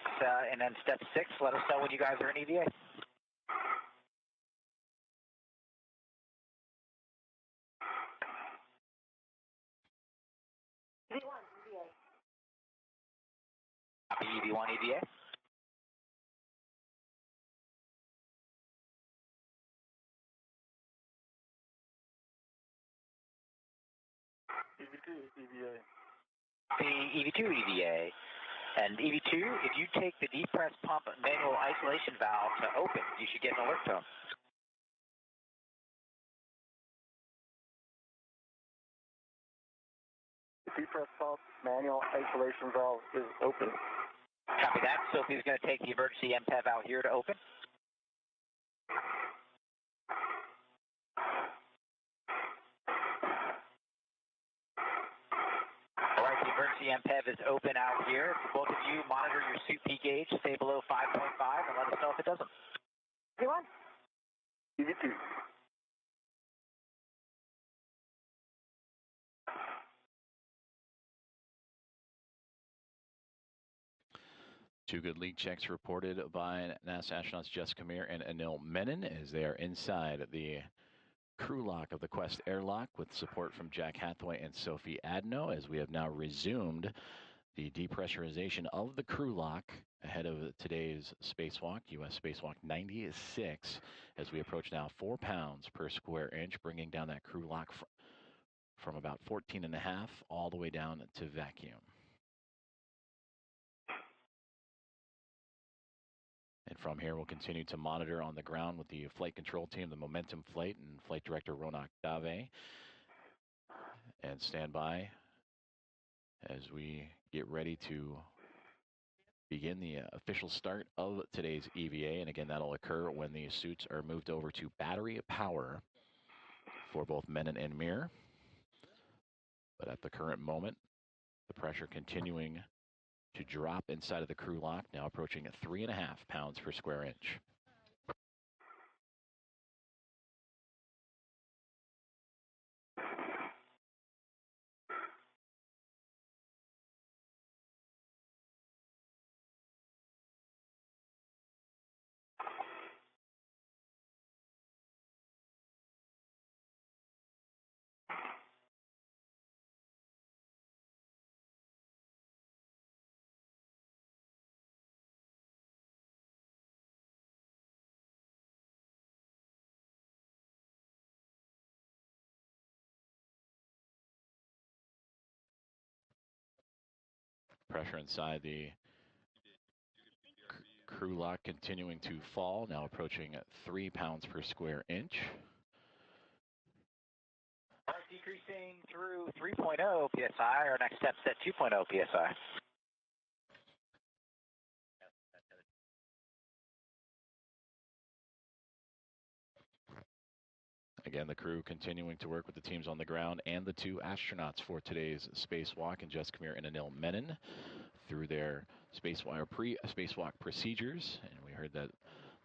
and then step 6, let us know when you guys are in EVA. Copy, EV1 EVA. EV2 EVA. The EV2 EVA. And EV2, if you take the depressed pump manual isolation valve to open, you should get an alert tone. The depressed pump manual isolation valve is open. Copy that. Sophie's going to take the emergency MPEV out here to open. All right, the emergency MPEV is open out here. Both of you monitor your suit P gauge, stay below 5.5, and let us know if it doesn't. EV1. EV2. Two good leak checks reported by NASA astronauts Jessica Meir and Anil Menon as they are inside the crew lock of the Quest airlock with support from Jack Hathaway and Sophie Adno, as we have now resumed the depressurization of the crew lock ahead of today's spacewalk, U.S. Spacewalk 96, as we approach now 4 pounds per square inch, bringing down that crew lock from about 14.5 all the way down to vacuum. And from here, we'll continue to monitor on the ground with the flight control team, the Momentum Flight, and Flight Director Ronak Dave. And stand by as we get ready to begin the official start of today's EVA. And again, that'll occur when the suits are moved over to battery power for both Menon and Meir. But at the current moment, the pressure continuing to drop inside of the crew lock, now approaching 3.5 pounds per square inch. Pressure inside the crew lock continuing to fall, now approaching 3 pounds per square inch. All right, decreasing through 3.0 psi. Our next step's at 2.0 psi. Again, the crew continuing to work with the teams on the ground and the 2 astronauts for today's spacewalk, and Jessica Meir and Anil Menon through their spacewalk procedures. And we heard that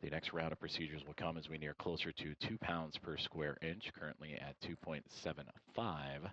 the next round of procedures will come as we near closer to 2 pounds per square inch, currently at 2.75.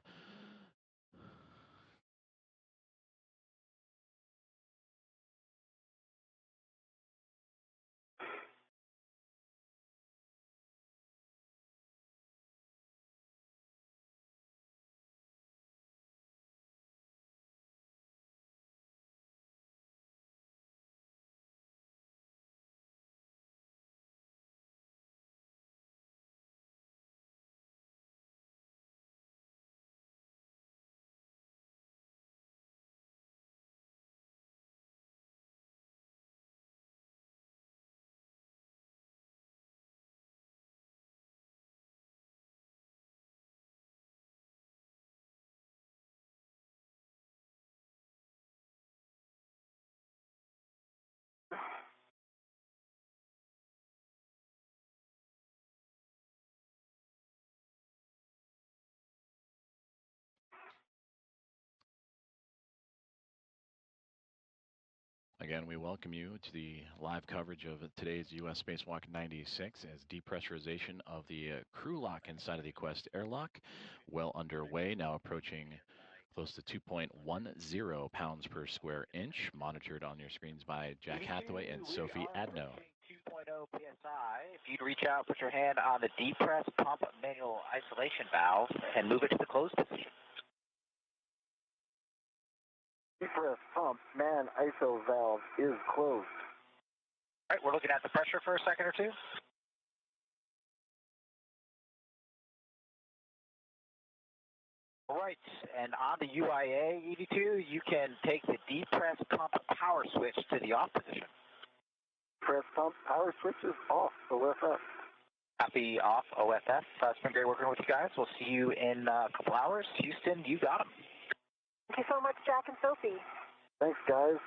Again, we welcome you to the live coverage of today's U.S. Spacewalk 96 as depressurization of the crew lock inside of the Quest airlock well underway, now approaching close to 2.10 pounds per square inch, monitored on your screens by Jack Hathaway and Sophie Adno. 2.0 PSI. If you'd reach out, put your hand on the depress pump manual isolation valve and move it to the closed position. Depress pump man ISO valve is closed. All right, we're looking at the pressure for a second or two. All right, and on the UIA EV2, you can take the depress pump power switch to the off position. Press pump power switch is off. OFF. Copy off OFF. It's been great working with you guys. We'll see you in a couple hours. Houston, you got them. Thank you so much, Jack and Sophie. Thanks, guys.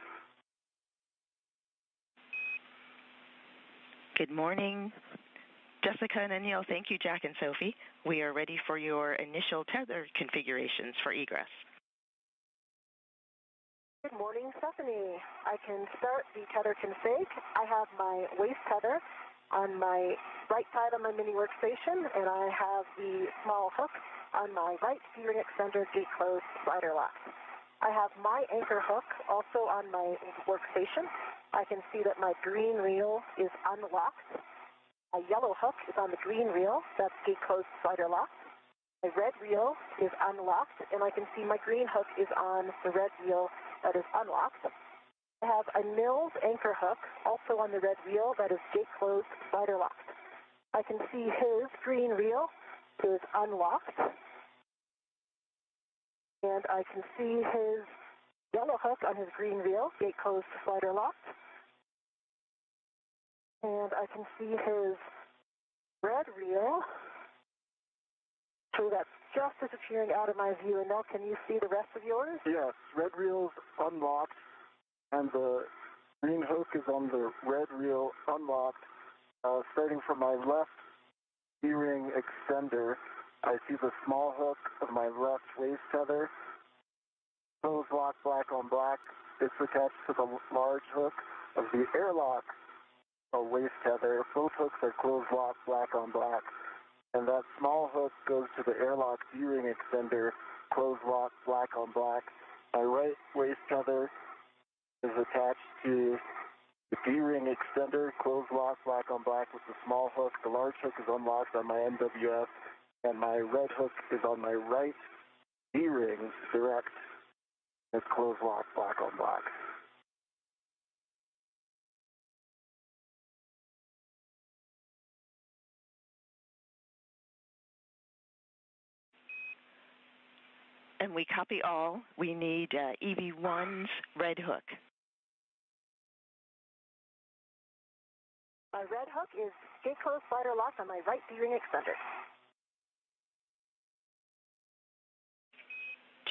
Good morning. Jessica and Anil, thank you, Jack and Sophie. We are ready for your initial tether configurations for egress. Good morning, Stephanie. I can start the tether config. I have my waist tether on my right side of my mini workstation, and I have the small hook on my right steering extender gate closed slider lock. I have my anchor hook also on my workstation. I can see that my green reel is unlocked. My yellow hook is on the green reel, that's gate closed slider lock. My red reel is unlocked, and I can see my green hook is on the red reel that is unlocked. I have a Mills anchor hook also on the red reel that is gate closed slider locked. I can see his green reel is unlocked, and I can see his yellow hook on his green reel, gate closed slider locked. And I can see his red reel. So that's just disappearing out of my view. And now can you see the rest of yours? Yes, red reel's unlocked, and the green hook is on the red reel unlocked. Starting from my left steering extender, I see the small hook of my left waist tether. Closed lock, black on black. It's attached to the large hook of the airlock waist tether. Both hooks are closed lock, black on black. And that small hook goes to the airlock steering extender, closed lock, black on black. My right waist tether is attached to the D-ring extender, closed lock, black on black with the small hook. The large hook is unlocked on my MWF, and my red hook is on my right D-ring direct. It's closed lock, black on black. And we copy all. We need EV1's red hook. My red hook is gate closed slider locked on my right D-ring extender.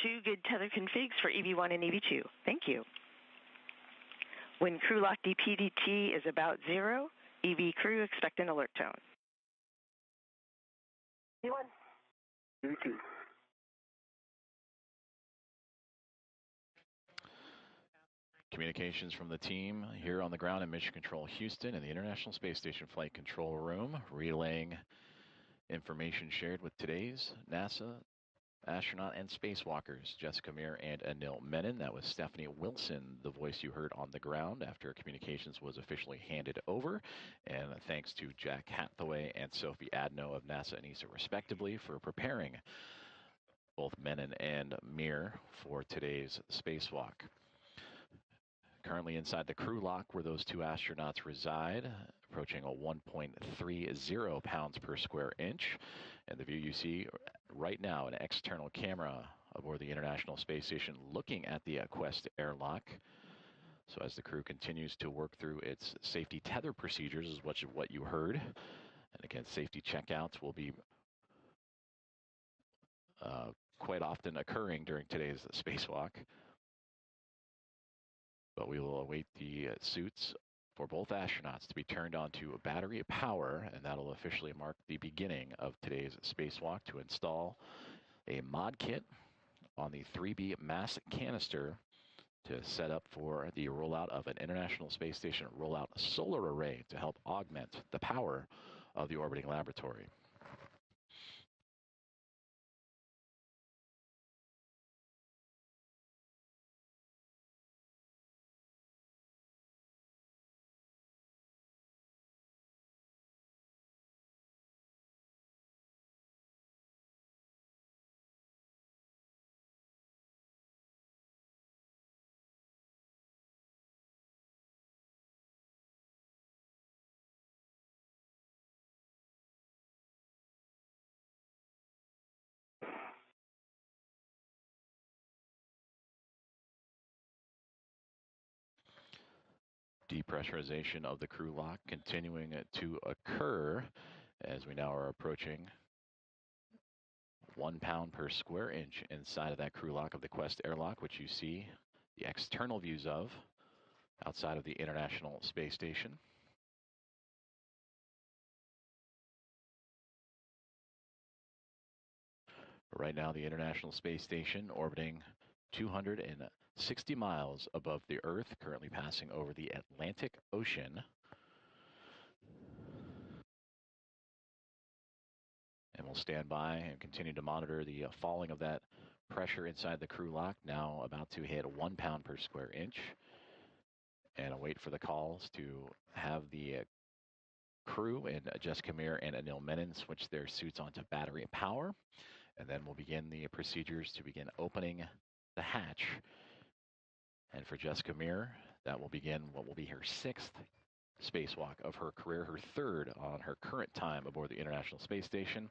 Two good tether configs for EV1 and EV2. Thank you. When crew lock DPDT is about 0, EV crew expect an alert tone. EV1. EV2. Communications from the team here on the ground in Mission Control Houston in the International Space Station Flight Control Room, relaying information shared with today's NASA astronaut and spacewalkers, Jessica Meir and Anil Menon. That was Stephanie Wilson, the voice you heard on the ground after communications was officially handed over. And thanks to Jack Hathaway and Sophie Adno of NASA and ESA respectively for preparing both Menon and Meir for today's spacewalk. Currently inside the crew lock where those two astronauts reside, approaching a 1.30 pounds per square inch. And the view you see right now, an external camera aboard the International Space Station looking at the Quest airlock. So as the crew continues to work through its safety tether procedures is what you heard. And again, safety checkouts will be quite often occurring during today's spacewalk. But we will await the suits for both astronauts to be turned on to battery power, and that'll officially mark the beginning of today's spacewalk to install a mod kit on the 3B mass canister to set up for the rollout of an International Space Station rollout solar array to help augment the power of the orbiting laboratory. Depressurization of the crew lock continuing to occur as we now are approaching 1 pound per square inch inside of that crew lock of the Quest airlock, which you see the external views of outside of the International Space Station. Right now, the International Space Station orbiting 260 miles above the Earth, currently passing over the Atlantic Ocean. And we'll stand by and continue to monitor the falling of that pressure inside the crew lock, now about to hit 1 pound per square inch. And await for the calls to have the crew and Jessica Meir and Anil Menon switch their suits onto battery power. And then we'll begin the procedures to begin opening the hatch. And for Jessica Meir, that will begin what will be her 6th spacewalk of her career, her 3rd on her current time aboard the International Space Station.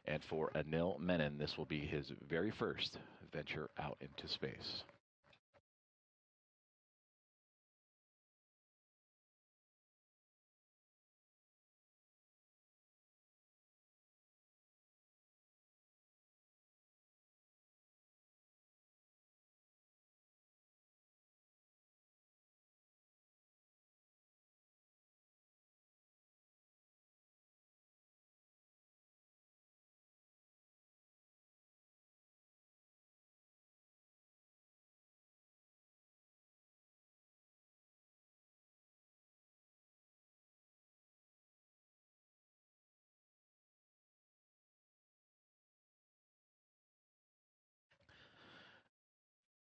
And for Anil Menon, this will be his very first venture out into space.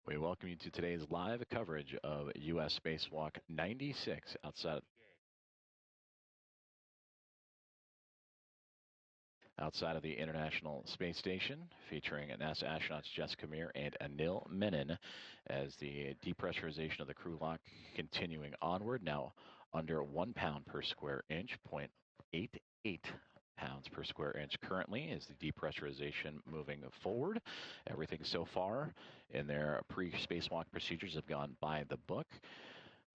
We welcome you to today's live coverage of U.S. Spacewalk 96 outside of the International Space Station, featuring NASA astronauts Jessica Meir and Anil Menon as the depressurization of the crew lock continuing onward, now under 1 pound per square inch, 0.88 pounds per square inch currently is the depressurization moving forward. Everything so far in their pre-spacewalk procedures have gone by the book.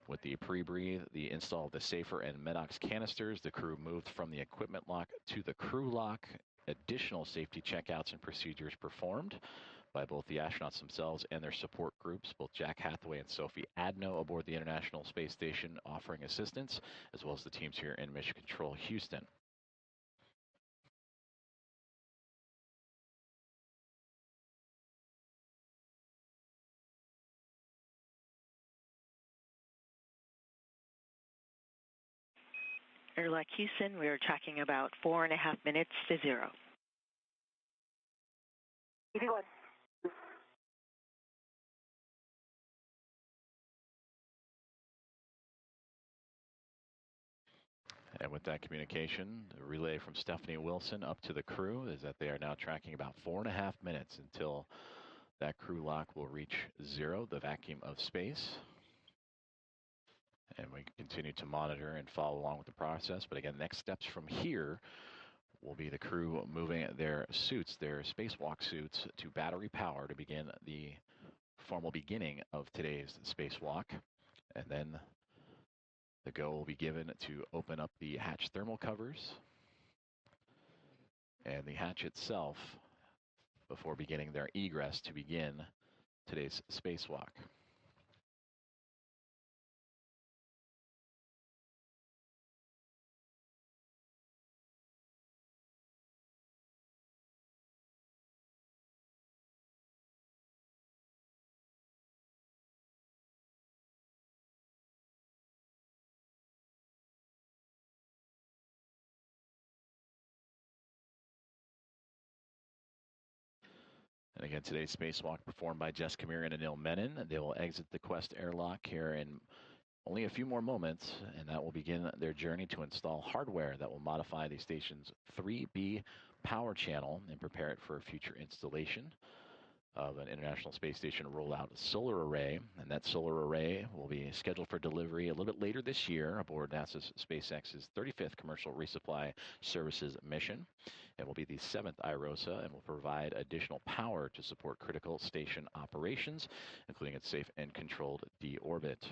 With the pre-breathe, the install of the safer and MEDOX canisters, the crew moved from the equipment lock to the crew lock. Additional safety checkouts and procedures performed by both the astronauts themselves and their support groups, both Jack Hathaway and Sophie Adno aboard the International Space Station offering assistance, as well as the teams here in Mission Control Houston. Airlock Houston, we are tracking about 4.5 minutes to 0. EV1. And with that communication, the relay from Stephanie Wilson up to the crew is that they are now tracking about 4.5 minutes until that crew lock will reach 0, the vacuum of space. And we continue to monitor and follow along with the process. But again, next steps from here will be the crew moving their suits, their spacewalk suits, to battery power to begin the formal beginning of today's spacewalk. And then the go will be given to open up the hatch thermal covers and the hatch itself before beginning their egress to begin today's spacewalk. And again, today's spacewalk performed by Jessica Meir and Anil Menon. They will exit the Quest airlock here in only a few more moments, and that will begin their journey to install hardware that will modify the station's 3B power channel and prepare it for future installation of an International Space Station rollout solar array. And that solar array will be scheduled for delivery a little bit later this year aboard NASA's SpaceX's 35th Commercial Resupply Services mission. It will be the 7th IROSA and will provide additional power to support critical station operations, including its safe and controlled deorbit.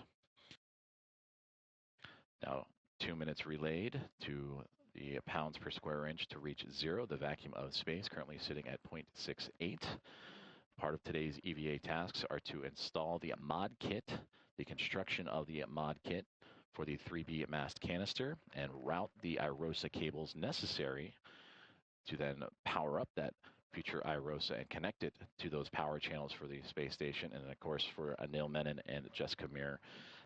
Now, 2 minutes relayed to the pounds per square inch to reach 0, the vacuum of space, currently sitting at 0.68. Part of today's EVA tasks are to install the mod kit, the construction of the mod kit for the 3B mast canister, and route the IROSA cables necessary to then power up that future IROSA and connect it to those power channels for the space station. And of course, for Anil Menon and Jessica Meir,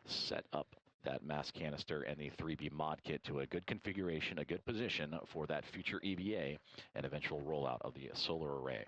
set up that mast canister and the 3B mod kit to a good configuration, a good position for that future EVA and eventual rollout of the solar array.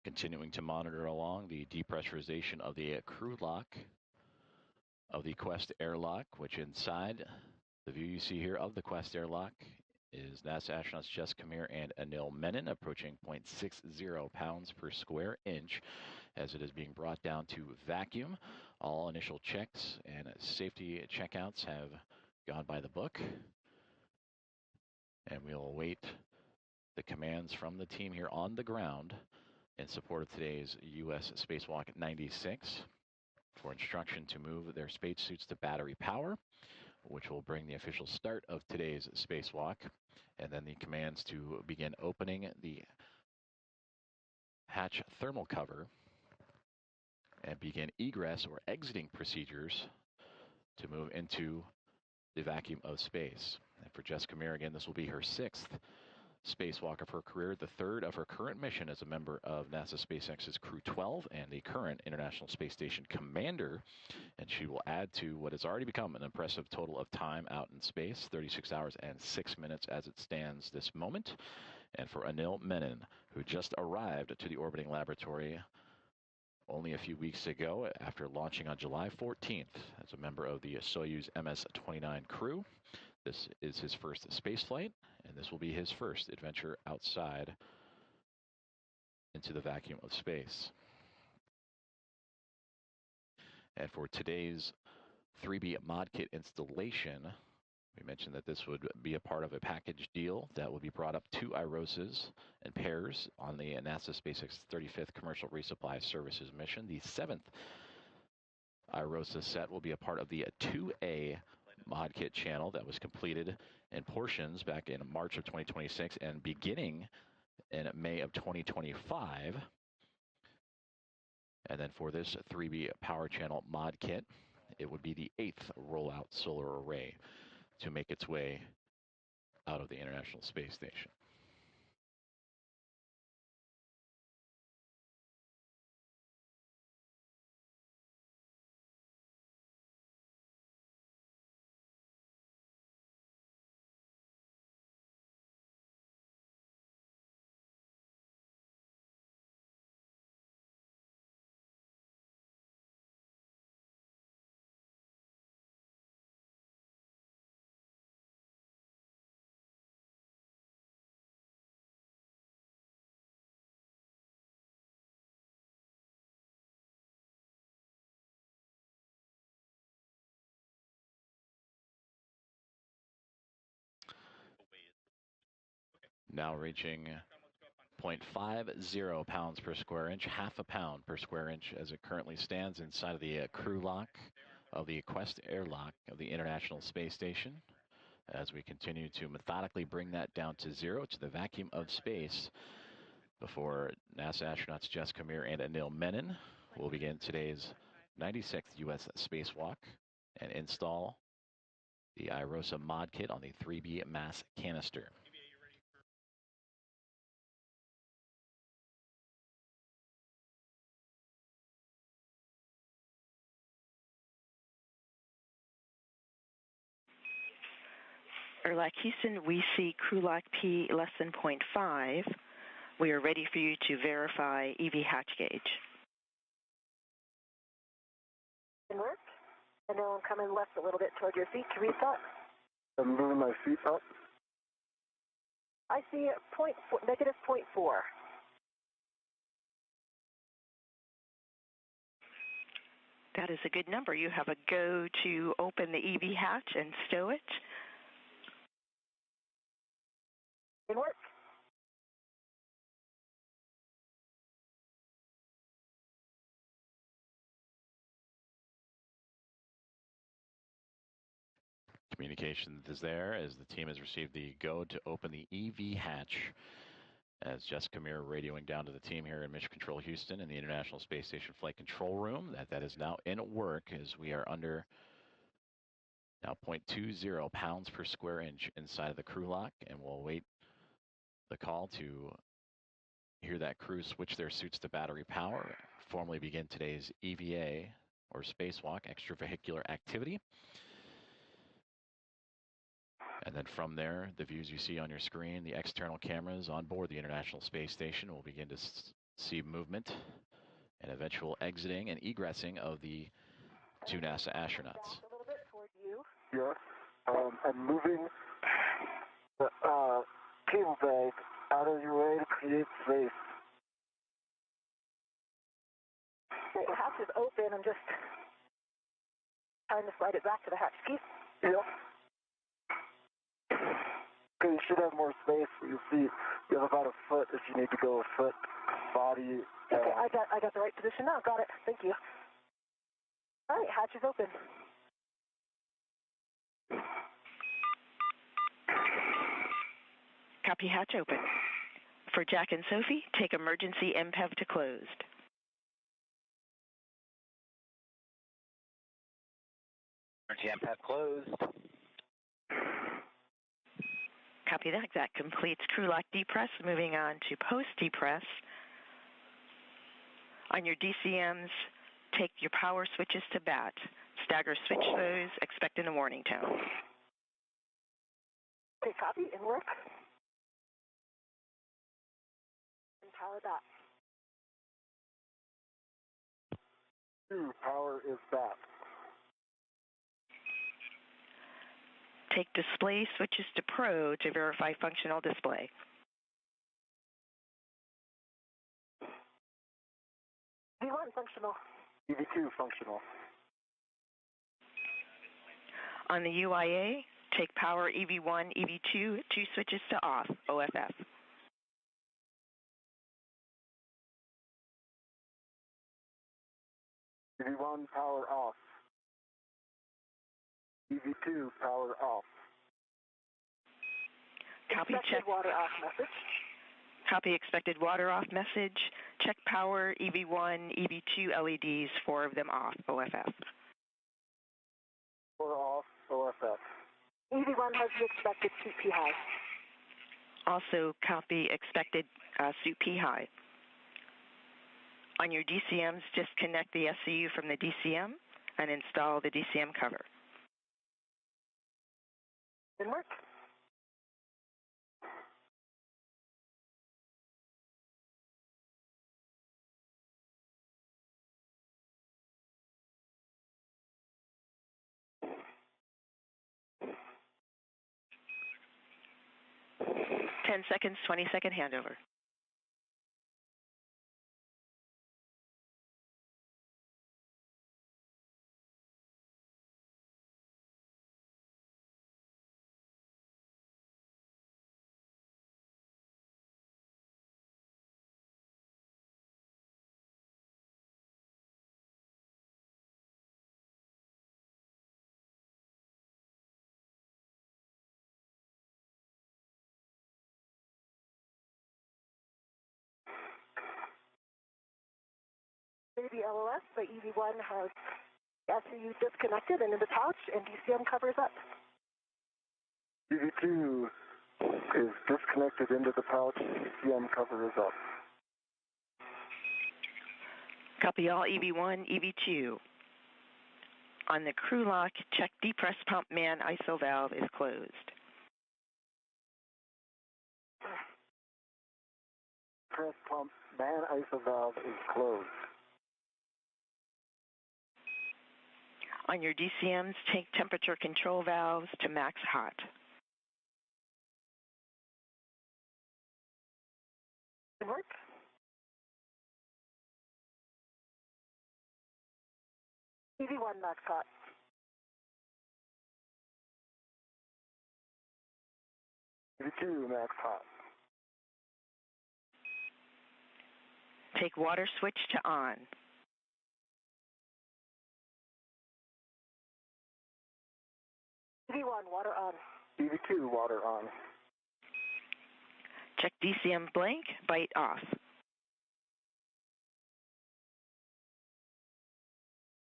Continuing to monitor along the depressurization of the crew lock of the Quest airlock, which inside the view you see here of the Quest airlock is NASA astronauts Jessica Meir and Anil Menon, approaching 0.60 pounds per square inch as it is being brought down to vacuum. All initial checks and safety checkouts have gone by the book, and we'll await the commands from the team here on the ground in support of today's U.S. Spacewalk 96 for instruction to move their spacesuits to battery power, which will bring the official start of today's spacewalk, and then the commands to begin opening the hatch thermal cover and begin egress or exiting procedures to move into the vacuum of space. And for Jessica Meir, again, this will be her 6th spacewalk of her career, the 3rd of her current mission as a member of NASA SpaceX's Crew 12 and the current International Space Station commander. And she will add to what has already become an impressive total of time out in space, 36 hours and 6 minutes as it stands this moment. And for Anil Menon, who just arrived to the orbiting laboratory only a few weeks ago after launching on July 14th as a member of the Soyuz MS-29 crew. This is his first space flight, and this will be his first adventure outside into the vacuum of space. And for today's 3B mod kit installation, we mentioned that this would be a part of a package deal that will be brought up to IROSAs and pairs on the NASA SpaceX 35th Commercial Resupply Services mission. The 7th IROSA set will be a part of the 2A mod kit channel that was completed in portions back in March of 2026 and beginning in May of 2025. And then for this 3B power channel mod kit, it would be the 8th rollout solar array to make its way out of the International Space Station. Now reaching 0.50 pounds per square inch, half a pound per square inch as it currently stands inside of the crew lock of the Quest airlock of the International Space Station. As we continue to methodically bring that down to zero, to the vacuum of space, before NASA astronauts Jessica Meir and Anil Menon will begin today's 96th U.S. spacewalk and install the IROSA mod kit on the 3B mass canister. Airlock Houston, we see crew lock P less than 0.5. We are ready for you to verify EV hatch gauge. Can work. And now I'm coming left a little bit toward your feet to reset. I'm moving my feet up. I see negative 0.4. That is a good number. You have a go to open the EV hatch and stow it. Can work. Communication is there as the team has received the go to open the EV hatch. As Jessica Meir radioing down to the team here in Mission Control Houston in the International Space Station Flight Control Room. That is now in work as we are under now 0.20 pounds per square inch inside of the crew lock, and we'll wait the call to hear that crew switch their suits to battery power, formally begin today's EVA or spacewalk, extravehicular activity. And then from there, the views you see on your screen, the external cameras on board the International Space Station will begin to see movement and eventual exiting and egressing of the two NASA astronauts. A little bit toward you. Yes. I'm moving the cable bag out of your way to create space. Okay, the hatch is open. I'm just trying to slide it back to the hatch key. Yep. Okay, you should have more space for your feet. You have about a foot if you need to go a foot. Body. Okay, I got the right position now. Got it. Thank you. All right, hatch is open. Copy, hatch open. For Jack and Sophie, take emergency MPEV to closed. Emergency MPEV closed. Copy that. That completes crew lock depress. Moving on to post depress. On your DCMs, take your power switches to bat. Stagger switch those. Expect in a warning tone. Okay, copy and work. And power back. 2, power is back. Take display switches to Pro to verify functional display. V1 functional. EV2 functional. On the UIA, take power EV1, EV2, 2 switches to off, OFF. EV1 power off. EV2 power off. Copy, Expected check. water off message. Copy expected water off message. Check power EV1, EV2 LEDs, 4 of them off, OFF. 4 off, OFF. EV1 has the expected CP high. Also copy expected suit P high. On your DCMs, disconnect the SCU from the DCM and install the DCM cover. Didn't work. Ten seconds, 20-second handover. the LOS, but EV1 has SCU disconnected and in the pouch, and DCM covers up. EV2 is disconnected into the pouch, DCM cover is up. Copy all EV1, EV2. On the crew lock, check depress pump man ISO valve is closed. Press pump man ISO valve is closed. On your DCMs, take temperature control valves to max hot. Good work. EV1 max hot. EV2 max hot. Take water switch to on. EV1 water on. EV2 water on. Check DCM blank, bite off.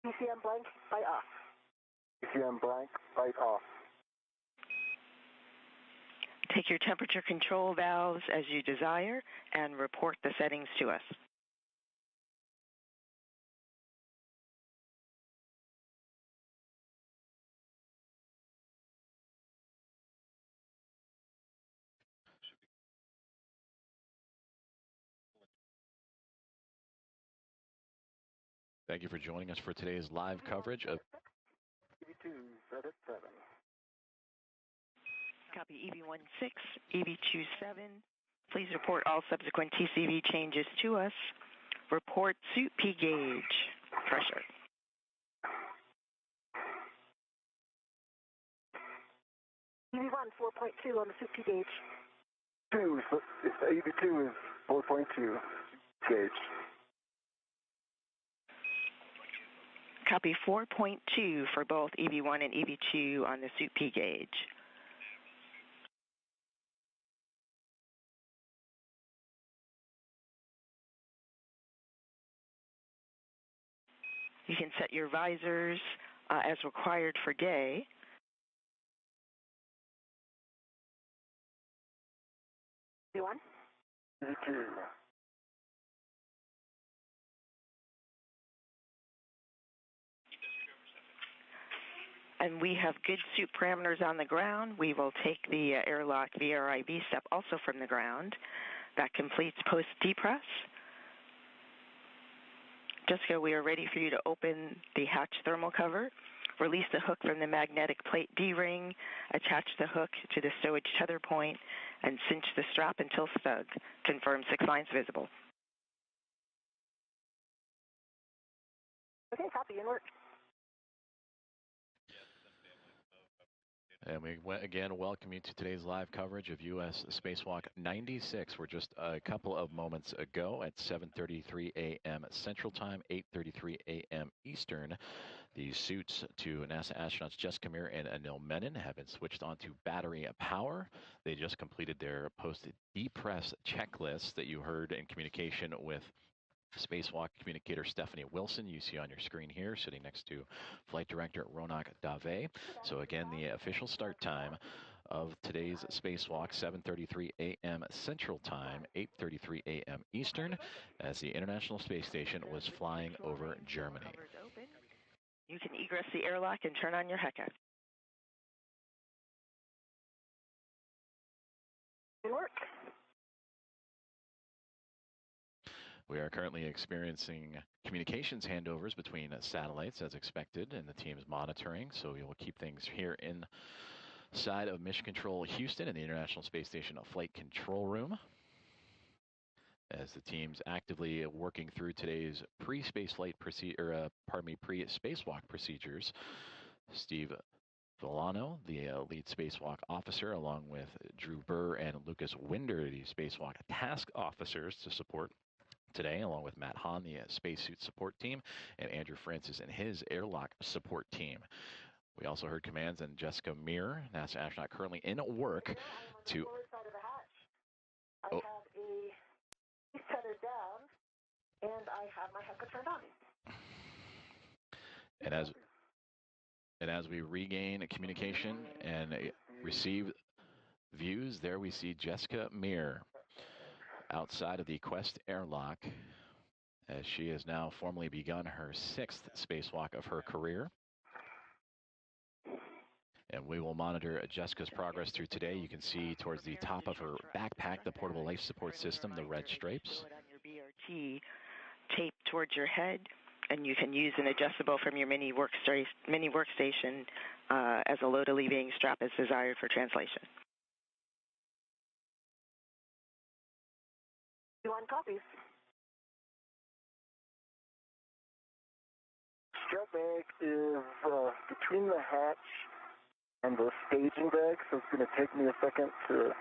DCM blank, bite off. DCM blank, bite off. Take your temperature control valves as you desire and report the settings to us. Thank you for joining us for today's live coverage of EV2 set at 7. Copy EV16, EV27. Please report all subsequent TCV changes to us. Report suit P gauge pressure. EV1 4.2 on the 50 gauge. EV2 is 4.2 gauge. Copy 4.2 for both EV1 and EV2 on the suit P gauge. You can set your visors as required for day. EV1. EV2. And we have good suit parameters on the ground. We will take the airlock VRIV step also from the ground. That completes post-depress. Jessica, we are ready for you to open the hatch thermal cover, release the hook from the magnetic plate D-ring, attach the hook to the stowage tether point, and cinch the strap until snug. Confirm 6 lines visible. Okay, copy and work. And we again welcome you to today's live coverage of U.S. Spacewalk 96. We're just a couple of moments ago at 7:33 a.m. Central Time, 8:33 a.m. Eastern. The suits to NASA astronauts Jessica Meir and Anil Menon have been switched on to battery power. They just completed their post-depress checklist that you heard in communication with Spacewalk communicator Stephanie Wilson, you see on your screen here, sitting next to Flight Director Ronak Dave. So again, the official start time of today's Spacewalk, 7:33 a.m. Central Time, 8:33 a.m. Eastern, as the International Space Station was flying over Germany. You can egress the airlock and turn on your HECA. Good work. We are currently experiencing communications handovers between satellites as expected, and the team is monitoring, so we will keep things here inside of Mission Control Houston in the International Space Station Flight Control Room, as the team's actively working through today's pre-spacewalk procedures. Steve Villano, the lead spacewalk officer, along with Drew Burr and Lucas Winder, the spacewalk task officers to support today, along with Matt Hahn, the spacesuit support team, and Andrew Francis and his airlock support team. We also heard commands on Jessica Meir, NASA astronaut currently in work to... I have a tether down, and I have my HECA turned on. And as we regain communication and receive views, there we see Jessica Meir outside of the Quest airlock as she has now formally begun her 6th spacewalk of her career. And we will monitor Jessica's progress through today. You can see towards the top of her backpack the portable life support system, the red stripes. On your BRT taped towards your head, and you can use an adjustable from your mini workstation as a load alleviating strap as desired for translation. One copies. Strap bag is between the hatch and the staging bag, so it's going to take me a second to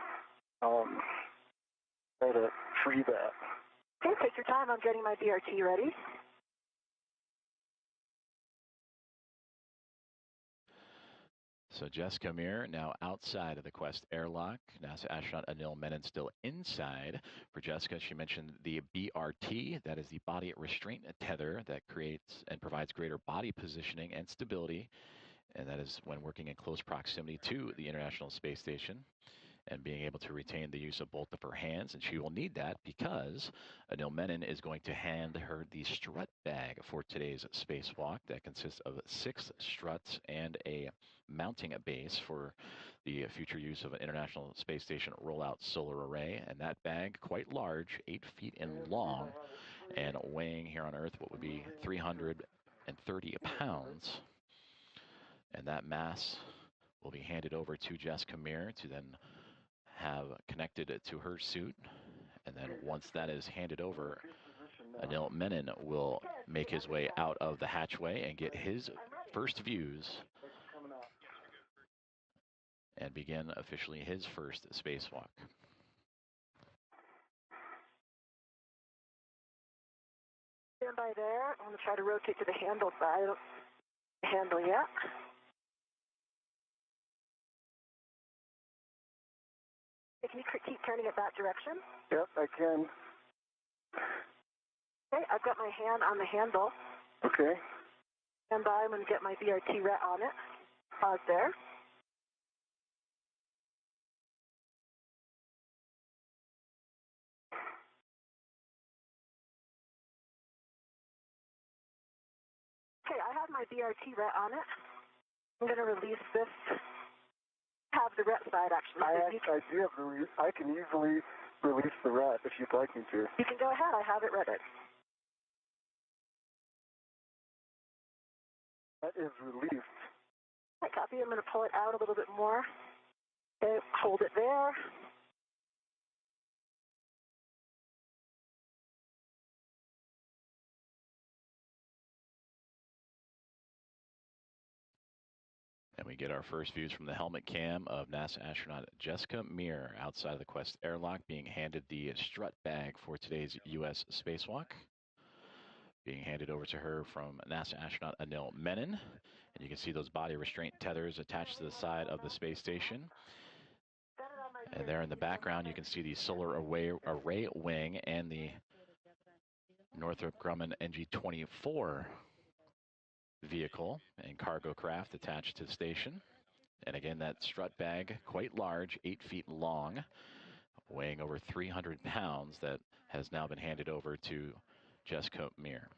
try to free that. Okay, take your time. I'm getting my BRT ready. So Jessica Meir now outside of the Quest airlock. NASA astronaut Anil Menon still inside. For Jessica, she mentioned the BRT. That is the body restraint tether that creates and provides greater body positioning and stability. And that is when working in close proximity to the International Space Station and being able to retain the use of both of her hands. And she will need that because Anil Menon is going to hand her the strut bag for today's spacewalk. That consists of 6 struts and a mounting base for the future use of an International Space Station rollout solar array. And that bag, quite large, 8 feet in long, and weighing here on Earth what would be 330 pounds. And that mass will be handed over to Jessica Meir to then have connected it to her suit. And then once that is handed over, Anil Menon will make his way out of the hatchway and get his first views and begin officially his first spacewalk. Stand by there. I'm going to try to rotate to the handle side. I don't see the handle yet. Can you keep turning it that direction? Yep, I can. Okay, I've got my hand on the handle. Okay. Stand by. I'm going to get my BRT ret on it. Pause there. Okay, I have my BRT ret on it. I'm going to release this. Have the ret side actually. I do have I can easily release the ret if you'd like me to. You can go ahead. I have it retted. That is released. I copy. I'm going to pull it out a little bit more. Okay, hold it there. And we get our first views from the helmet cam of NASA astronaut Jessica Meir outside of the Quest airlock, being handed the strut bag for today's U.S. spacewalk. Being handed over to her from NASA astronaut Anil Menon. And you can see those body restraint tethers attached to the side of the space station. And there in the background, you can see the solar array wing and the Northrop Grumman NG-24 vehicle and cargo craft attached to the station. And again, that strut bag, quite large, 8 feet long, weighing over 300 pounds, that has now been handed over to Jessica Meir.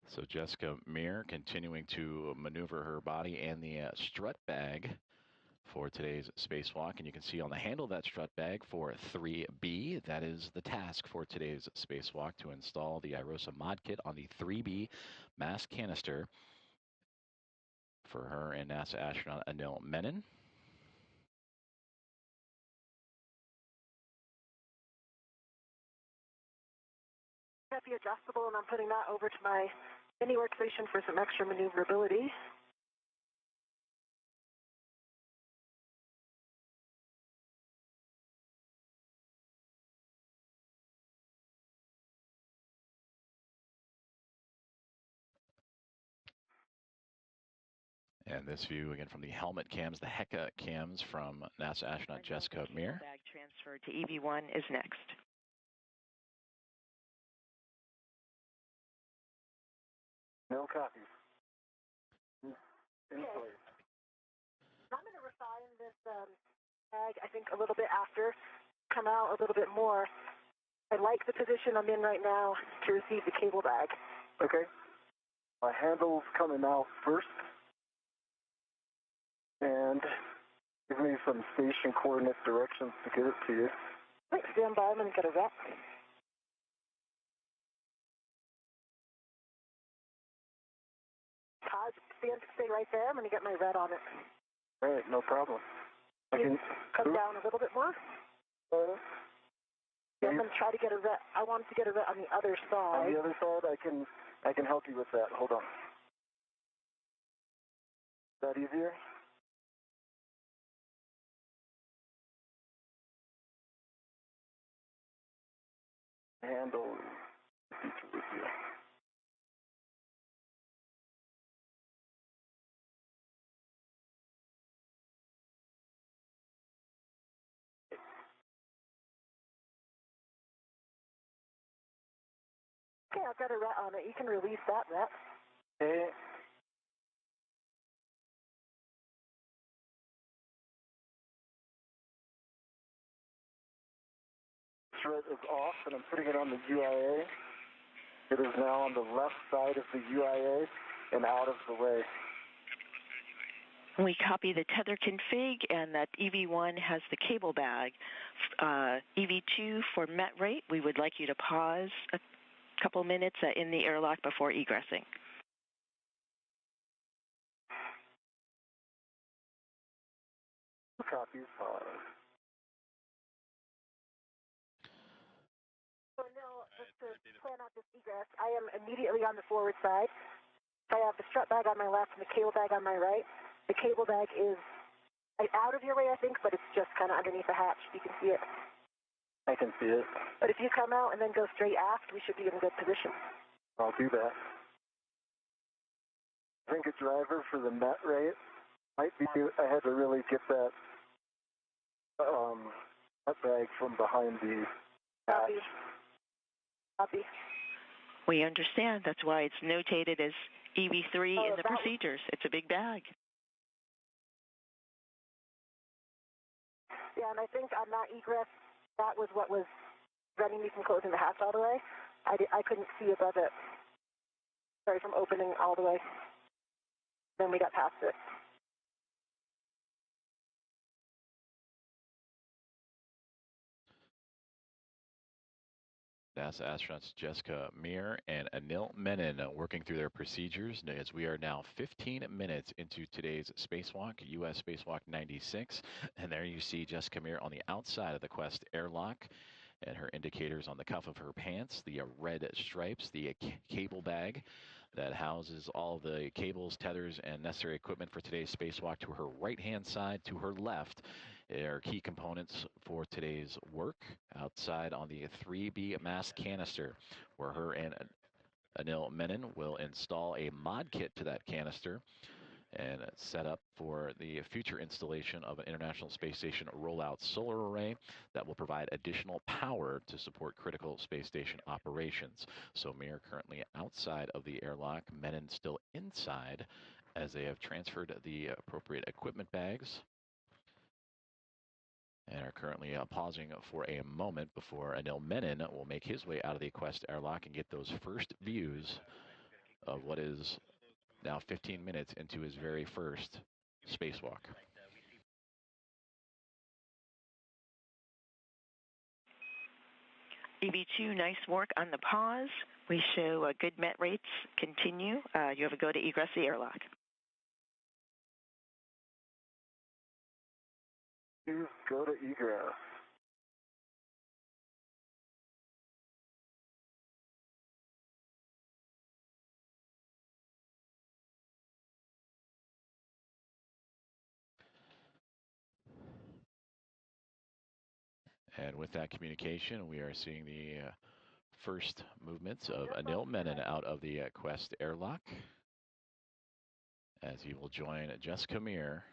So Jessica Meir continuing to maneuver her body and the strut bag for today's spacewalk. And you can see on the handle of that strut bag for 3B, that is the task for today's spacewalk, to install the IROSA mod kit on the 3B mass canister for her and NASA astronaut Anil Menon. Got the adjustable, and I'm putting that over to my mini workstation for some extra maneuverability. And this view, again, from the helmet cams, the HECA cams from NASA astronaut Jessica Meir. Bag transfer to EV1 is next. No copies. In place. I'm going to refine this bag, I think, a little bit after, come out a little bit more. I like the position I'm in right now to receive the cable bag. Okay. My handle's coming out first. And give me some station coordinate directions to get it to you. Wait, stand by. I'm going to get a rep. Todd, stay right there. I'm going to get my red on it. All right, no problem. I can come down a little bit more. Yeah, I'm going to try to get a red. I wanted to get a red on the other side. On the other side, I can help you with that. Hold on. Is that easier? Handle feature with you. Okay, I've got a ret on it. You can release that ret. Okay. Ret is off, and I'm putting it on the UIA. It is now on the left side of the UIA and out of the way. We copy the tether config, and that EV1 has the cable bag. EV2 for met rate, we would like you to pause a couple minutes in the airlock before egressing. Copies, pause. So no, just to plan out this egress, I am immediately on the forward side. I have the strap bag on my left and the cable bag on my right. The cable bag is out of your way, I think, but it's just kind of underneath the hatch. You can see it. I can see it. But if you come out and then go straight aft, we should be in a good position. I'll do that. I think a driver for the net rate might be, I had to really get that net bag from behind the hatch. Copy. We understand. That's why it's notated as EV3 in the procedures. It's a big bag. Yeah, and I think on that egress, that was what was preventing me from closing the hatch all the way. I couldn't see above it. Sorry, from opening all the way. Then we got past it. NASA astronauts Jessica Meir and Anil Menon working through their procedures as we are now 15 minutes into today's spacewalk, U.S. Spacewalk 96. And there you see Jessica Meir on the outside of the Quest airlock and her indicators on the cuff of her pants, the red stripes, the cable bag that houses all the cables, tethers, and necessary equipment for today's spacewalk. To her right-hand side, to her left, are key components for today's work. Outside on the 3B mass canister, where her and Anil Menon will install a mod kit to that canister and set up for the future installation of an International Space Station rollout solar array that will provide additional power to support critical space station operations. So Meir currently outside of the airlock, Menon still inside as they have transferred the appropriate equipment bags and are currently pausing for a moment before Anil Menon will make his way out of the Quest airlock and get those first views of what is now 15 minutes into his very first spacewalk. EV2, nice work on the pause. We show good met rates continue. You have a go to egress the airlock. Please go to egress. And with that communication, we are seeing the first movements of Anil Menon out of the Quest airlock. as he will join Jessica Meir.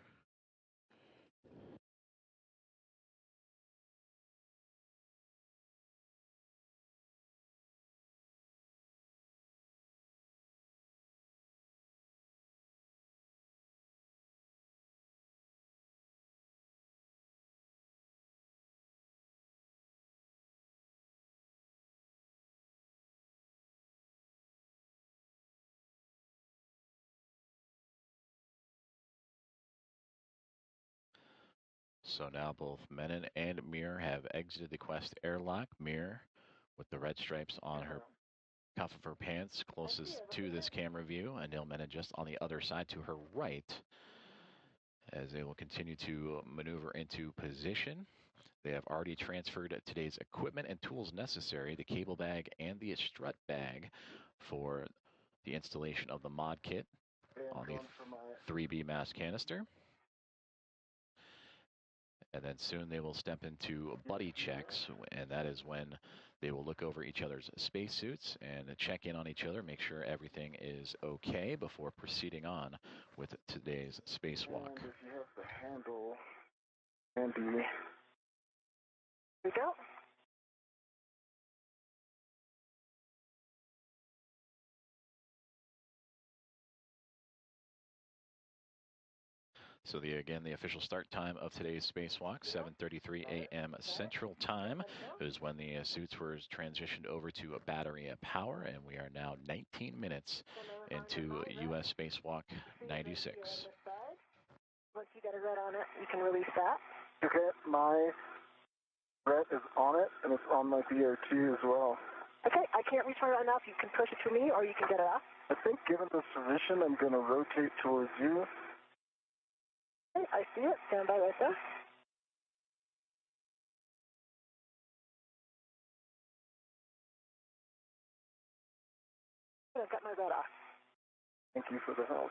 So now both Menon and Meir have exited the Quest airlock. Meir, with the red stripes on her cuff of her pants, closest to this camera view. Anil Menon just on the other side to her right, as they will continue to maneuver into position. They have already transferred today's equipment and tools necessary, the cable bag and the strut bag, for the installation of the mod kit on the 3B mass canister. And then soon they will step into buddy checks, and that is when they will look over each other's spacesuits and check in on each other, make sure everything is okay before proceeding on with today's spacewalk. And if you have the handle handy. Here we go. So the official start time of today's spacewalk, 7:33 a.m. Central Time, is when the suits were transitioned over to a battery power, and we are now 19 minutes into U.S. Spacewalk 96. Once you get a red on it, you can release that. Okay, my red is on it, and it's on my BRT as well. Okay, I can't reach my right now. You can push it to me, or you can get it off. I think given this position, I'm going to rotate towards you. Okay, I see it. Stand by right there. I've got my red off. Thank you for the help.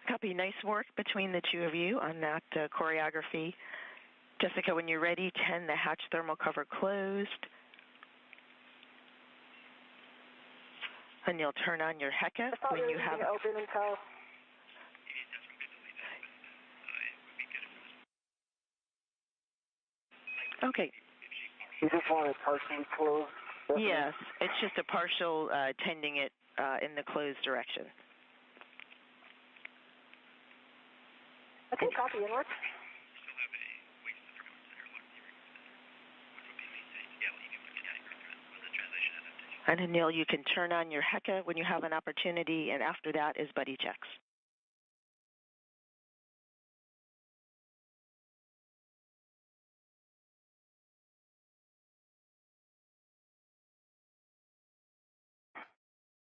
Copy. Nice work between the two of you on that choreography. Jessica, when you're ready, 10, the hatch thermal cover closed. And you'll turn on your HECA when you have... open until... Okay. You just want it partially closed? Definitely? Yes, it's just a partial tending it in the closed direction. Okay, copy, inward. And Anil, you can turn on your HECA when you have an opportunity, and after that is buddy checks.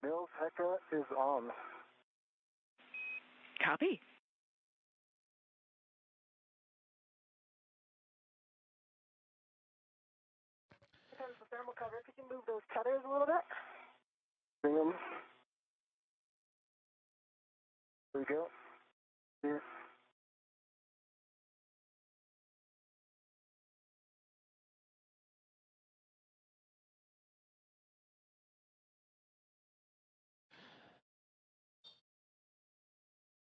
Mills HECA is on. Copy. Depends the thermal cover. Could you move those tethers a little bit? Bring them. There we go. Here.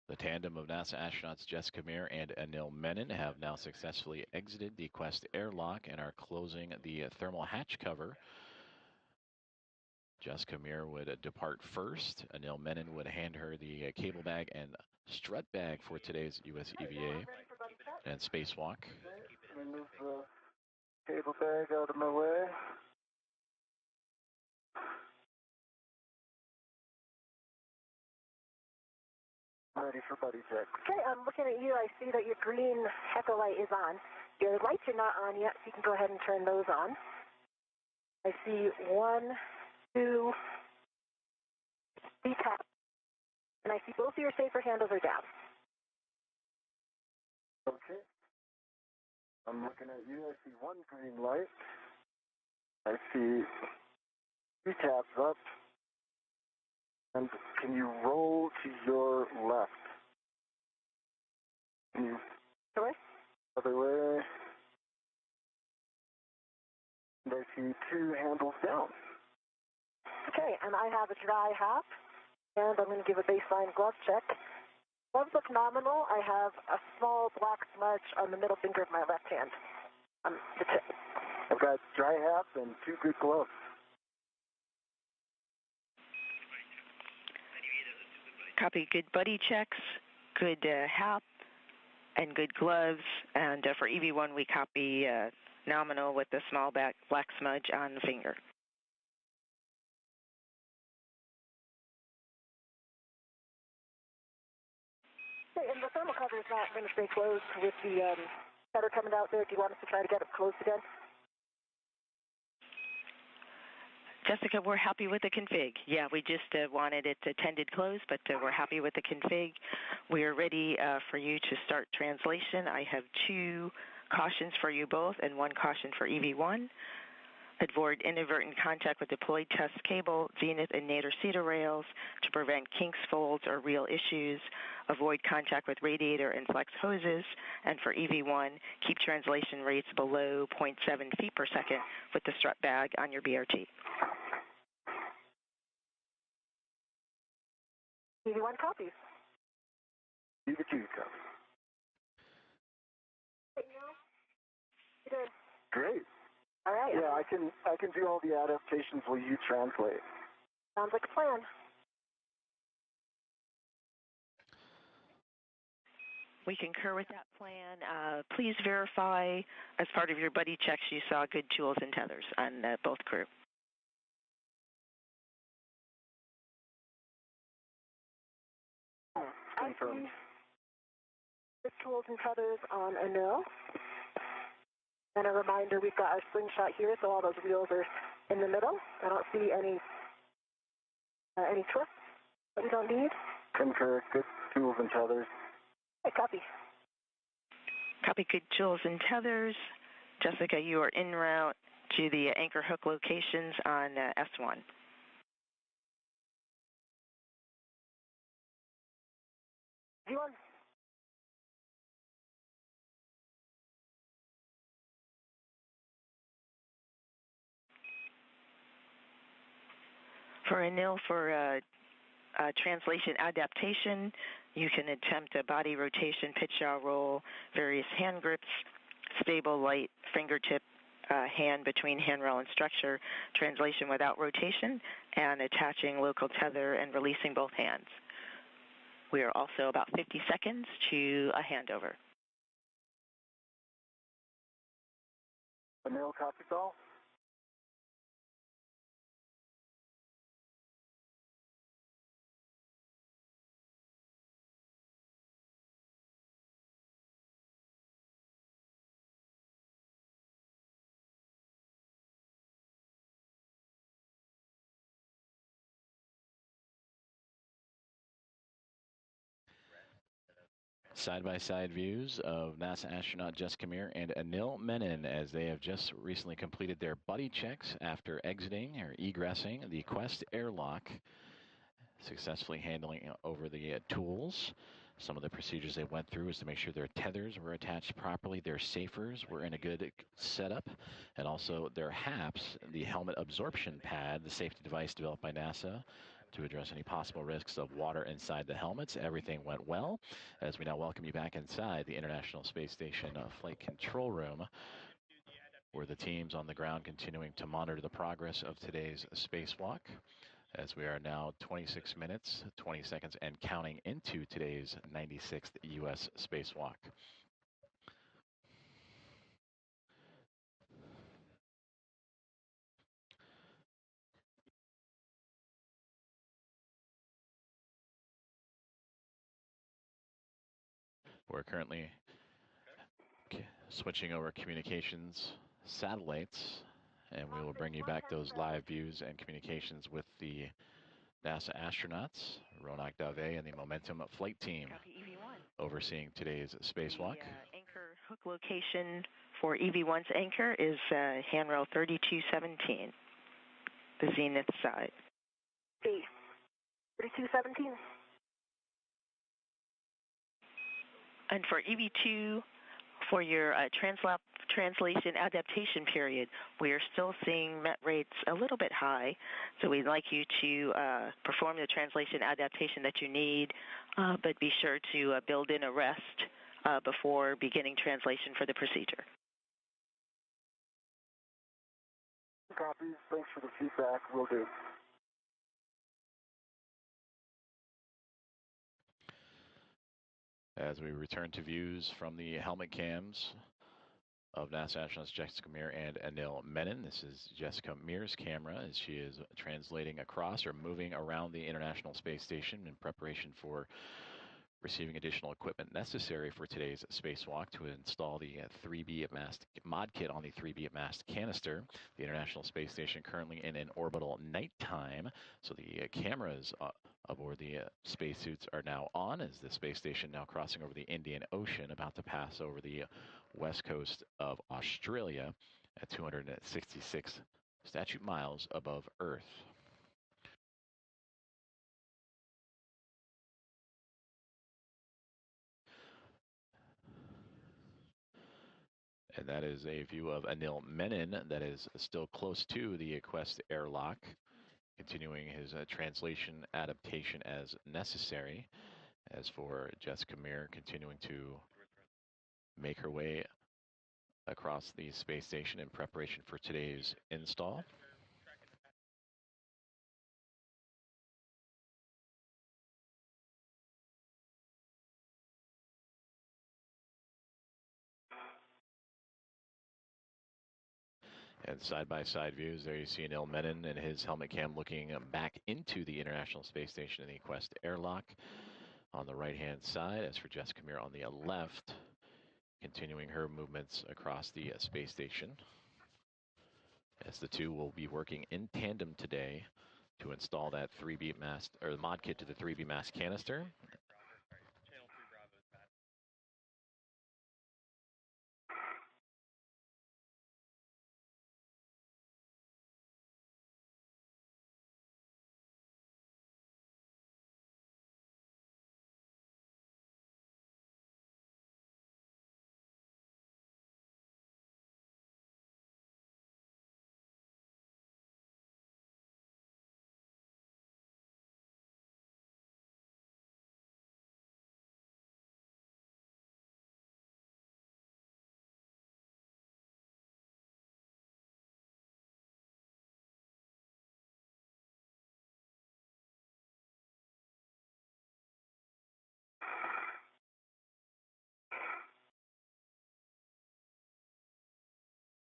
The tandem of NASA astronauts Jessica Meir and Anil Menon have now successfully exited the Quest airlock and are closing the thermal hatch cover. Jessica Meir would depart first. Anil Menon would hand her the cable bag and strut bag for today's US EVA and spacewalk. Let me move the cable bag out of my way. Ready for buddy check. Okay, I'm looking at you. I see that your green HECA light is on. Your lights are not on yet, so you can go ahead and turn those on. I see 1, 2, 3 taps, and I see both of your safer handles are down. Okay. I'm looking at you. I see one green light. I see 3 taps up. And can you roll to your left? Can you... Sorry? Other way. And I to 2 handles down. Okay, and I have a dry hop, and I'm going to give a baseline glove check. Gloves look nominal. I have a small black smudge on the middle finger of my left hand, on the tip. I've got dry hap and 2 good gloves. Copy. Good buddy checks, good hap, and good gloves. And for EV1, we copy nominal with the small black smudge on the finger. Okay, and the thermal cover is not going to stay closed with the tether coming out there. Do you want us to try to get it closed again? Jessica, we're happy with the config. Yeah, we just wanted it tended closed, but we're happy with the config. We are ready for you to start translation. I have 2 cautions for you both and 1 caution for EV1. Avoid inadvertent contact with deployed test cable, zenith and nadir cedar rails to prevent kinks, folds, or real issues. Avoid contact with radiator and flex hoses. And for EV1, keep translation rates below 0.7 feet per second with the strut bag on your BRT. EV1 copies. EV2 copies. Hey, Neil? You doing? Great. All right. Yeah, I can do all the adaptations while you translate. Sounds like a plan. We concur with that plan. Please verify as part of your buddy checks you saw good tools and tethers on both crew. Confirmed. The tools and tethers on Anil. And a reminder, we've got our slingshot here, so all those wheels are in the middle. I don't see any twists that we don't need. Concur. Good tools and tethers. Hey, copy. Copy. Good tools and tethers. Jessica, you are en route to the anchor hook locations on S1. V1. For Anil, for translation adaptation, you can attempt a body rotation, pitch yaw roll, various hand grips, stable light fingertip hand between handrail and structure, translation without rotation, and attaching local tether and releasing both hands. We are also about 50 seconds to a handover. Anil, copies all? Side-by-side views of NASA astronaut Jessica Meir and Anil Menon as they have just recently completed their buddy checks after exiting or egressing the Quest airlock, successfully handling over the tools. Some of the procedures they went through is to make sure their tethers were attached properly, their safers were in a good setup, and also their HAPS, the helmet absorption pad, the safety device developed by NASA to address any possible risks of water inside the helmets. Everything went well. As we now welcome you back inside the International Space Station Flight Control Room, where the teams on the ground continuing to monitor the progress of today's spacewalk, as we are now 26 minutes, 20 seconds, and counting into today's 96th U.S. spacewalk. We're currently switching over communications satellites, and we will bring you back those live views and communications with the NASA astronauts, Ronak Dave and the Momentum flight team overseeing today's spacewalk. The anchor hook location for EV1's anchor is handrail 3217, the zenith side. 3217. And for EV2, for your translation adaptation period. We are still seeing MET rates a little bit high, so we'd like you to perform the translation adaptation that you need, but be sure to build in a rest before beginning translation for the procedure. Copies. Thanks for the feedback. Will do. As we return to views from the helmet cams of NASA astronauts Jessica Meir and Anil Menon. This is Jessica Meir's camera as she is translating across or moving around the International Space Station in preparation for receiving additional equipment necessary for today's spacewalk to install the 3B mast mod kit on the 3B mast canister. The International Space Station currently in an orbital nighttime, so the cameras aboard the spacesuits are now on as the space station now crossing over the Indian Ocean, about to pass over the west coast of Australia at 266 statute miles above Earth. And that is a view of Anil Menon that is still close to the Quest airlock, continuing his translation adaptation as necessary. As for Jessica Meir, continuing to make her way across the space station in preparation for today's install. And side-by-side views, there you see Anil Menon and his helmet cam looking back into the International Space Station in the Quest airlock on the right-hand side. As for Jessica Meir on the left, continuing her movements across the space station. As the two will be working in tandem today to install that 3B mast, or the mod kit to the 3B mast canister.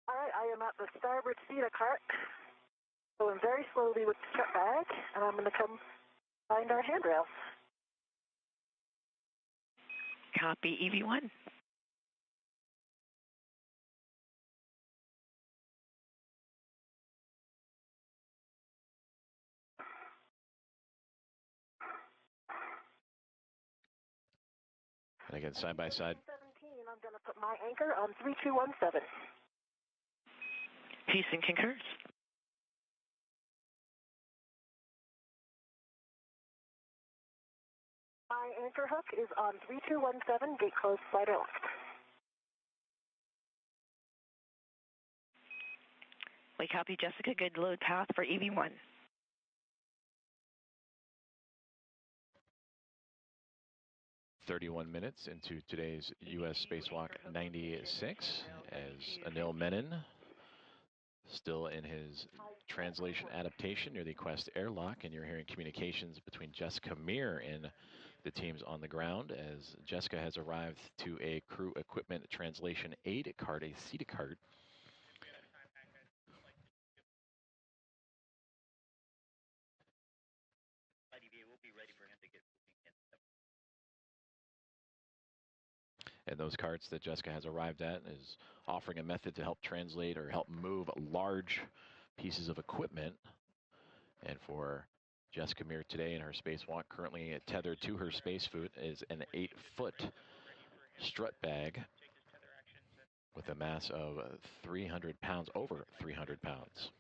All right, I am at the starboard seat of cart, going very slowly with the strap bag, and I'm going to come find our handrail. Copy, EV1. And again, side by side. 17, I'm going to put my anchor on 3217. Houston concurs. My anchor hook is on 3217, gate closed, slider left. We copy, Jessica. Good load path for EV1. "31 minutes into today's U.S. Spacewalk 96 as Anil Menon still in his translation adaptation near the Quest airlock, and you're hearing communications between Jessica Meir and the teams on the ground as Jessica has arrived to a crew equipment translation aid cart, a CETA cart. And those carts that Jessica has arrived at is offering a method to help translate or help move large pieces of equipment. And for Jessica Meir today in her spacewalk, currently tethered to her spacesuit is an 8-foot strut bag with a mass of 300 pounds, over 300 pounds.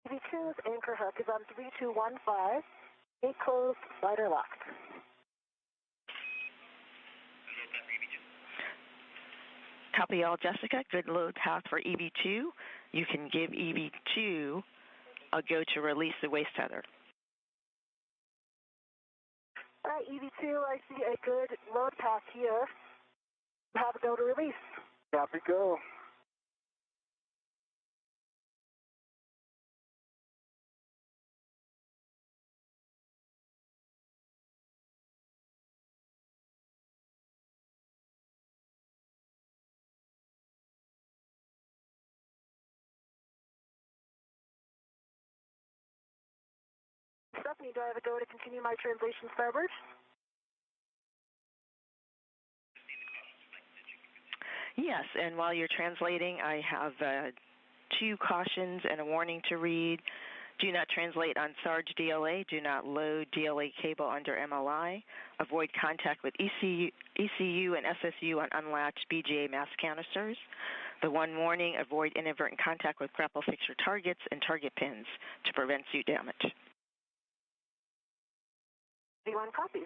EV2's anchor hook is on 3215, gate closed, slider locked. Copy all, Jessica. Good load path for EV2. You can give EV2 a go to release the waist tether. All right, EV2, I see a good load path here. Have a go to release. Copy, go. Stephanie, do I have a go to continue my translation starboard? Yes, and while you're translating, I have 2 cautions and a warning to read. Do not translate on Sarge DLA. Do not load DLA cable under MLI. Avoid contact with ECU and SSU on unlatched BGA mass canisters. The one warning, avoid inadvertent contact with grapple fixture targets and target pins to prevent suit damage. V1 copies.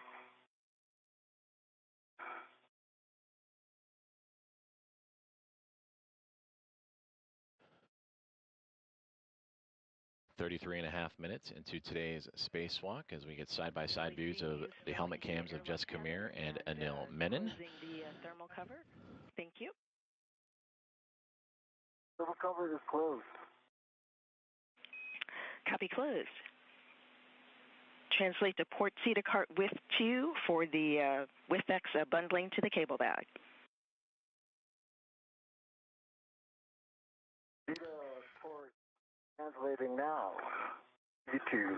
.5 minutes into today's spacewalk as we get side-by-side views of the helmet cams of Jessica Meir and Anil Menon. Closing the thermal cover. Thank you. Thermal cover is closed. Copy closed. Translate to port CETA cart with 2 for the WIFX bundling to the cable bag. CETA port translating now. E2.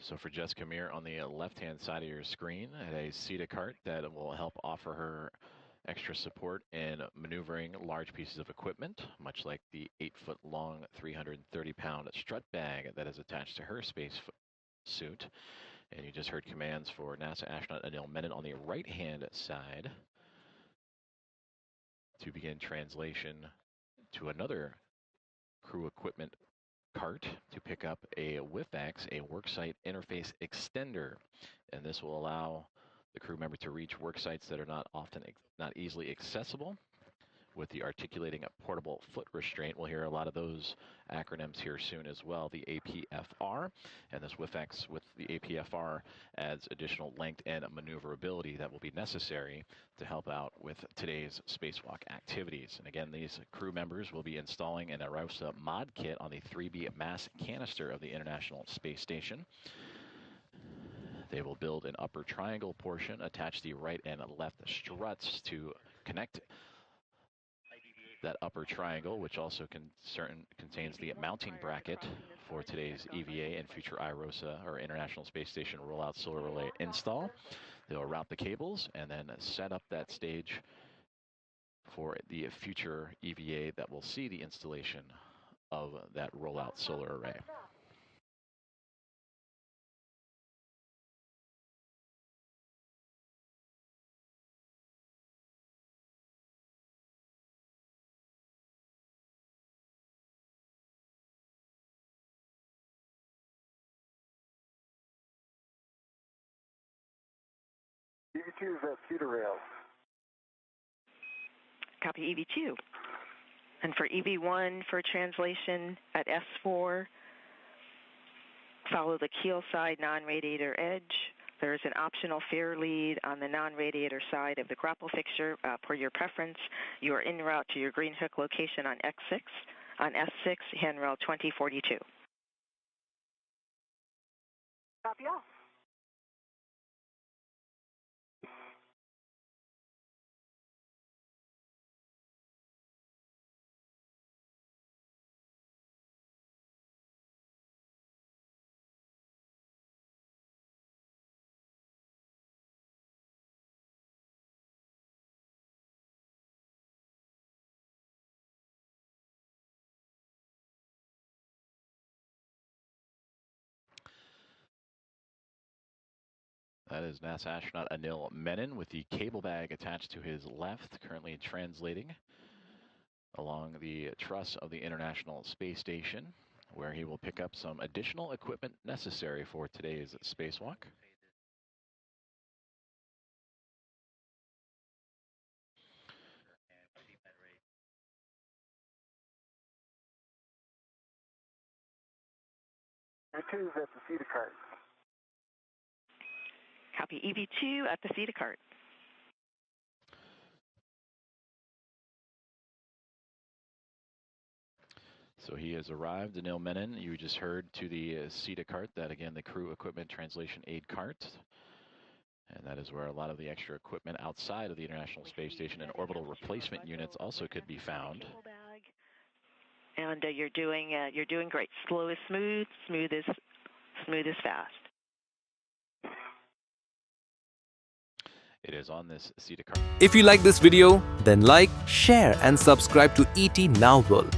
So for Jessica Meir on the left-hand side of your screen, a CETA cart that will help offer her extra support in maneuvering large pieces of equipment, much like the 8-foot-long, 330-pound strut bag that is attached to her space suit. And you just heard commands for NASA astronaut Anil Menon on the right-hand side to begin translation to another crew equipment cart to pick up a WIFX, a worksite interface extender. And this will allow the crew member to reach work sites that are not easily accessible with the articulating portable foot restraint. We'll hear a lot of those acronyms here soon as well, the APFR. And this WIFX with the APFR adds additional length and maneuverability that will be necessary to help out with today's spacewalk activities. And again, these crew members will be installing an IROSA mod kit on the 3B mass canister of the International Space Station. They will build an upper triangle portion, attach the right and left struts to connect that upper triangle, which also contains the mounting bracket for today's EVA and future IROSA, or International Space Station Rollout Solar Relay install. They'll route the cables and then set up that stage for the future EVA that will see the installation of that rollout solar array. EV2 is at CETA rail. Copy EV2. And for EV1 for translation at S4, follow the keel side non-radiator edge. There is an optional fair lead on the non-radiator side of the grapple fixture per your preference. You are en route to your green hook location on X6, on S6, handrail 2042. Copy all. That is NASA astronaut Anil Menon with the cable bag attached to his left, currently translating along the truss of the International Space Station, where he will pick up some additional equipment necessary for today's spacewalk. EV2 is at the seat cart. Copy EV2 at the seat cart. So he has arrived, Anil Menon. You just heard to the CETA cart, that again, the crew equipment translation aid cart. And that is where a lot of the extra equipment outside of the International Space Station and orbital replacement units also could be found. And you're doing great. Slow is smooth, smooth is fast. It is on this CETA cart. If you like this video, then like, share and subscribe to ET Now World.